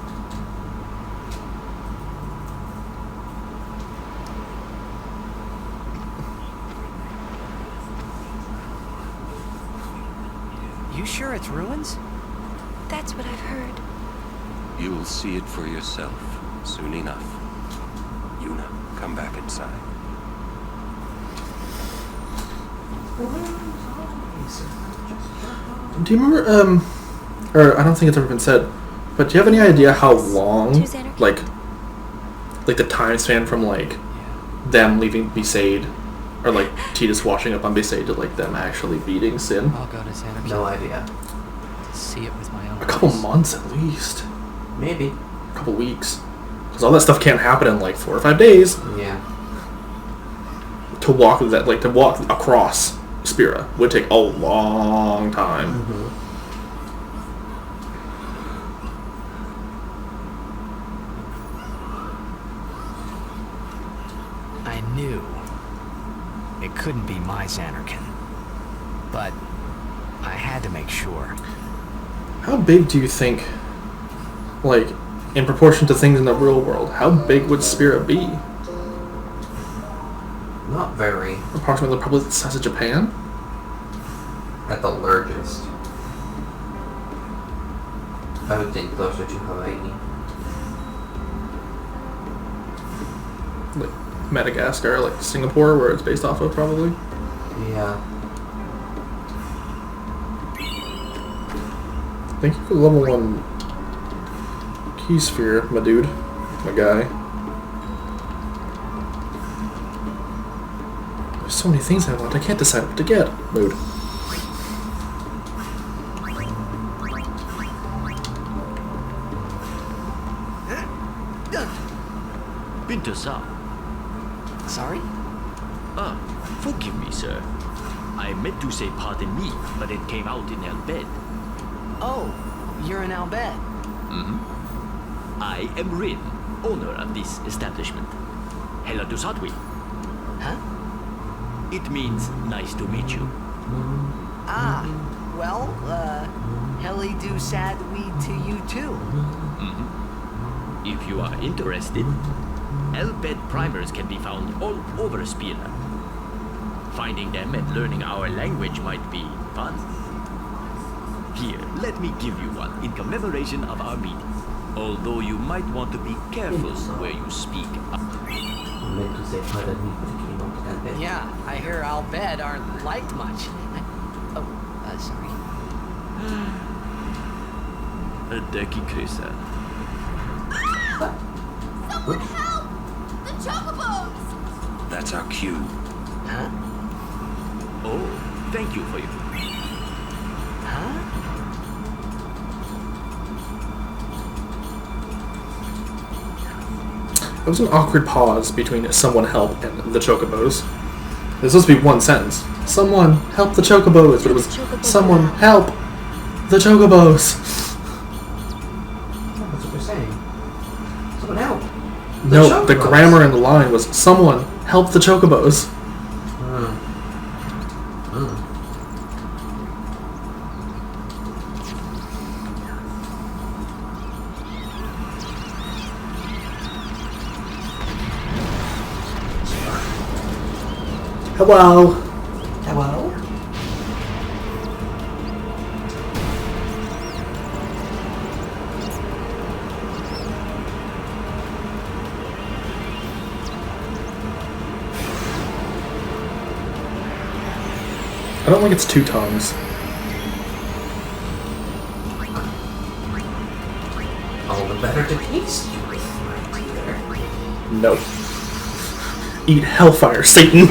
Speaker 10: You sure it's ruins?
Speaker 9: That's what I've heard.
Speaker 13: You'll see it for yourself soon enough. Yuna, come back inside.
Speaker 1: Do you remember, or I don't think it's ever been said, but do you have any idea how long, like the time span from, like, them leaving Besaid, or, like, Tidus washing up on Besaid to, like, them actually beating Sin?
Speaker 10: I'll go to Xanarkun.
Speaker 2: No idea.
Speaker 10: To see it with my own
Speaker 1: A couple
Speaker 10: eyes.
Speaker 1: months at least.
Speaker 2: Maybe.
Speaker 1: A couple weeks. Because all that stuff can't happen in, like, 4 or 5 days.
Speaker 2: Yeah.
Speaker 1: To walk that, like, to walk across Spira would take a long time.
Speaker 2: Mm-hmm.
Speaker 10: I knew it couldn't be my Xanarkun, but I had to make sure.
Speaker 1: How big do you think, like, in proportion to things in the real world, how big would Spira be?
Speaker 2: Not very.
Speaker 1: Approximately probably the size of Japan?
Speaker 2: At the largest. I would think closer to Hawaii.
Speaker 1: Like Madagascar, like Singapore, where it's based off of, probably?
Speaker 2: Yeah.
Speaker 1: Thank you for the level 1 key sphere, my dude. My guy. There's so many things I want, I can't decide what to get. Mood.
Speaker 15: Binta-san.
Speaker 10: Sorry?
Speaker 15: Ah, forgive me, sir. I meant to say pardon me, but it came out in Al Bhed.
Speaker 10: Oh, you're in Al Bhed.
Speaker 15: Mm-hmm. I am Rin, owner of this establishment. Hela du Sadwi.
Speaker 10: Huh?
Speaker 15: It means nice to meet you.
Speaker 10: Ah, well, Heli do sad we to you too.
Speaker 15: Mm-hmm. If you are interested, Al Bhed primers can be found all over Spira. Finding them and learning our language might be fun. Here, let me give you one in commemoration of our meeting. Although you might want to be careful where you speak.
Speaker 2: Meant to say pardon me, but it came out Al Bhed.
Speaker 10: Yeah, I hear Al Bhed aren't liked much. Sorry.
Speaker 15: Adeki Krisa.
Speaker 14: Someone help! The Chocobos!
Speaker 13: That's our cue.
Speaker 10: Huh?
Speaker 15: Oh, thank you for your...
Speaker 10: Huh?
Speaker 1: There was an awkward pause between someone help and the Chocobos. It was supposed to be one sentence. Someone help the Chocobos, but it was someone help the Chocobos.
Speaker 2: That's what they're saying. Someone help.
Speaker 1: No, the grammar in the line was someone help the Chocobos. Hello.
Speaker 2: Hello?
Speaker 1: I don't think it's two tongues.
Speaker 2: All the better to taste you with, my dear.
Speaker 1: No. Eat hellfire, Satan!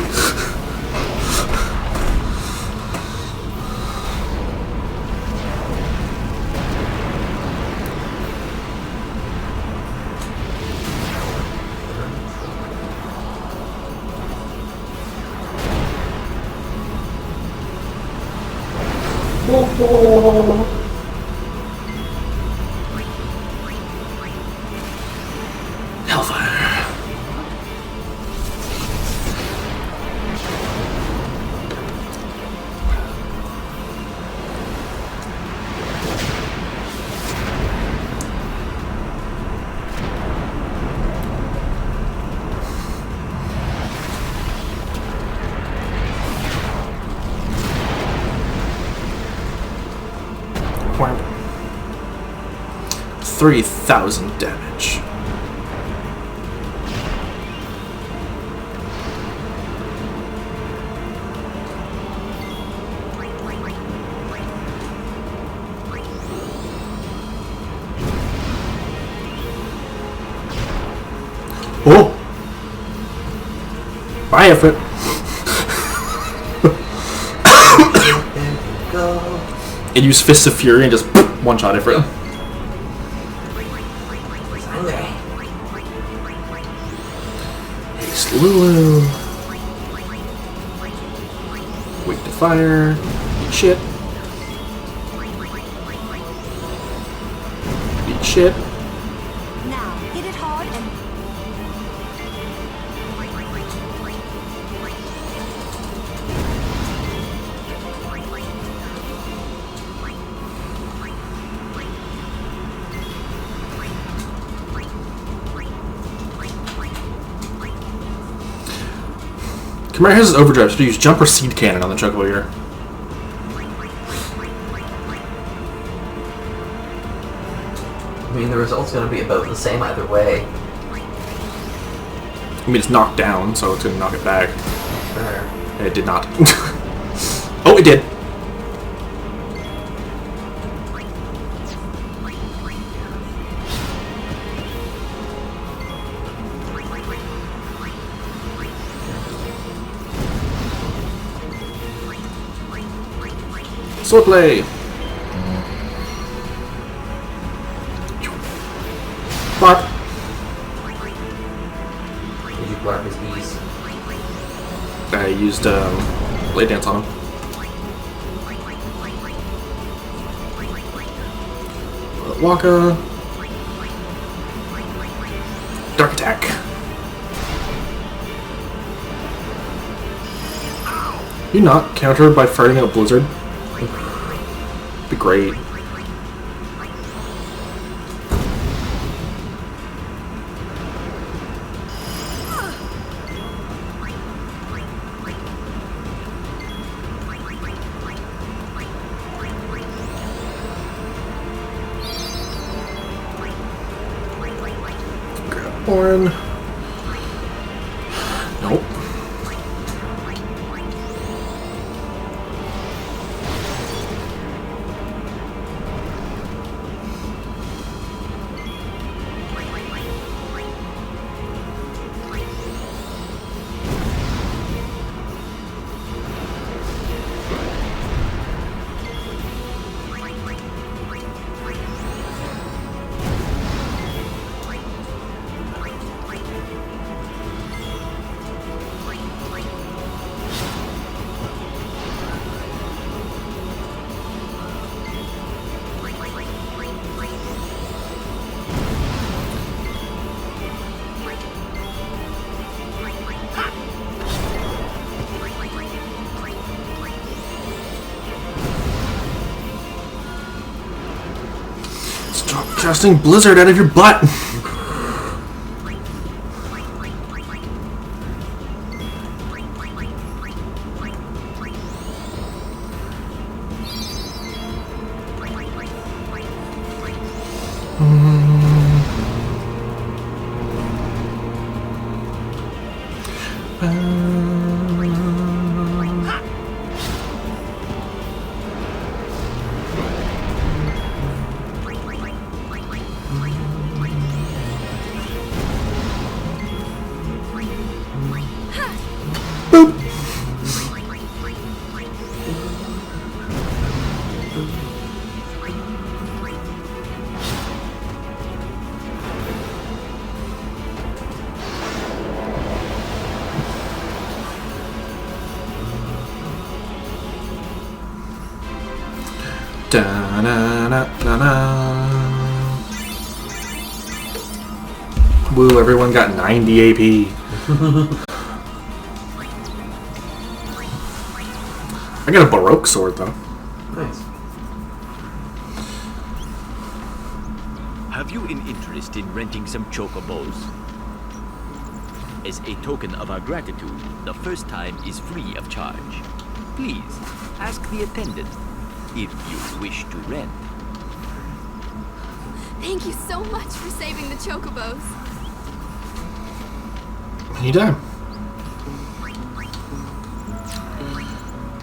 Speaker 1: Hellfire. 3,000 damage. Oh! Bye, Ifrit. And use Fists of Fury and just one-shot Ifrit. Haste Lulu. Weak to fire. Eat shit. Eat shit.
Speaker 6: Now, hit it hard and...
Speaker 1: Chimera has his overdrive, so use jump or seed cannon on the Chocobo Eater.
Speaker 2: I mean, the result's going to be about the same either way.
Speaker 1: I mean, it's knocked down, so it's going to knock it back.
Speaker 2: Sure.
Speaker 1: It did not. Oh, it did. Swordplay! Bark!
Speaker 2: Did you bark his bees?
Speaker 1: I used Blade Dance on him. Waka. Dark Attack. You not countered by fighting a blizzard? Be great. Grab Orin. Nope. Stop casting Blizzard out of your butt! Da-na-na-na-na. Woo, everyone got 90 AP. I got a Baroque sword, though.
Speaker 2: Nice.
Speaker 15: Have you an interest in renting some chocobos? As a token of our gratitude, the first time is free of charge. Please, ask the attendant if you wish to rent.
Speaker 16: Thank you so much for saving the chocobos.
Speaker 1: Anytime.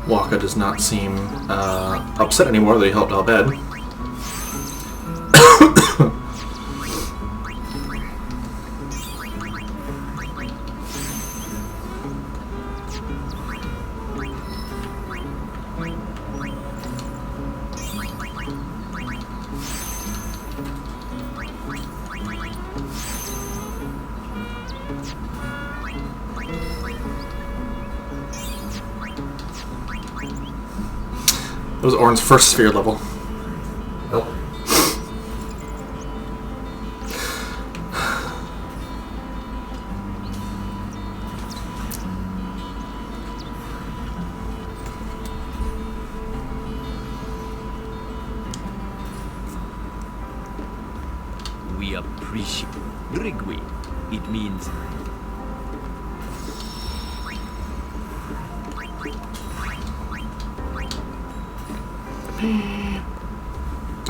Speaker 1: Wakka does not seem upset anymore that he helped Albed. That was Orin's first sphere level.
Speaker 2: Nope.
Speaker 15: We appreciate Rigwe. It means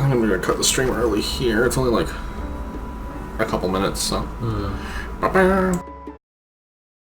Speaker 1: I'm gonna cut the stream early here. It's only like a couple minutes, so.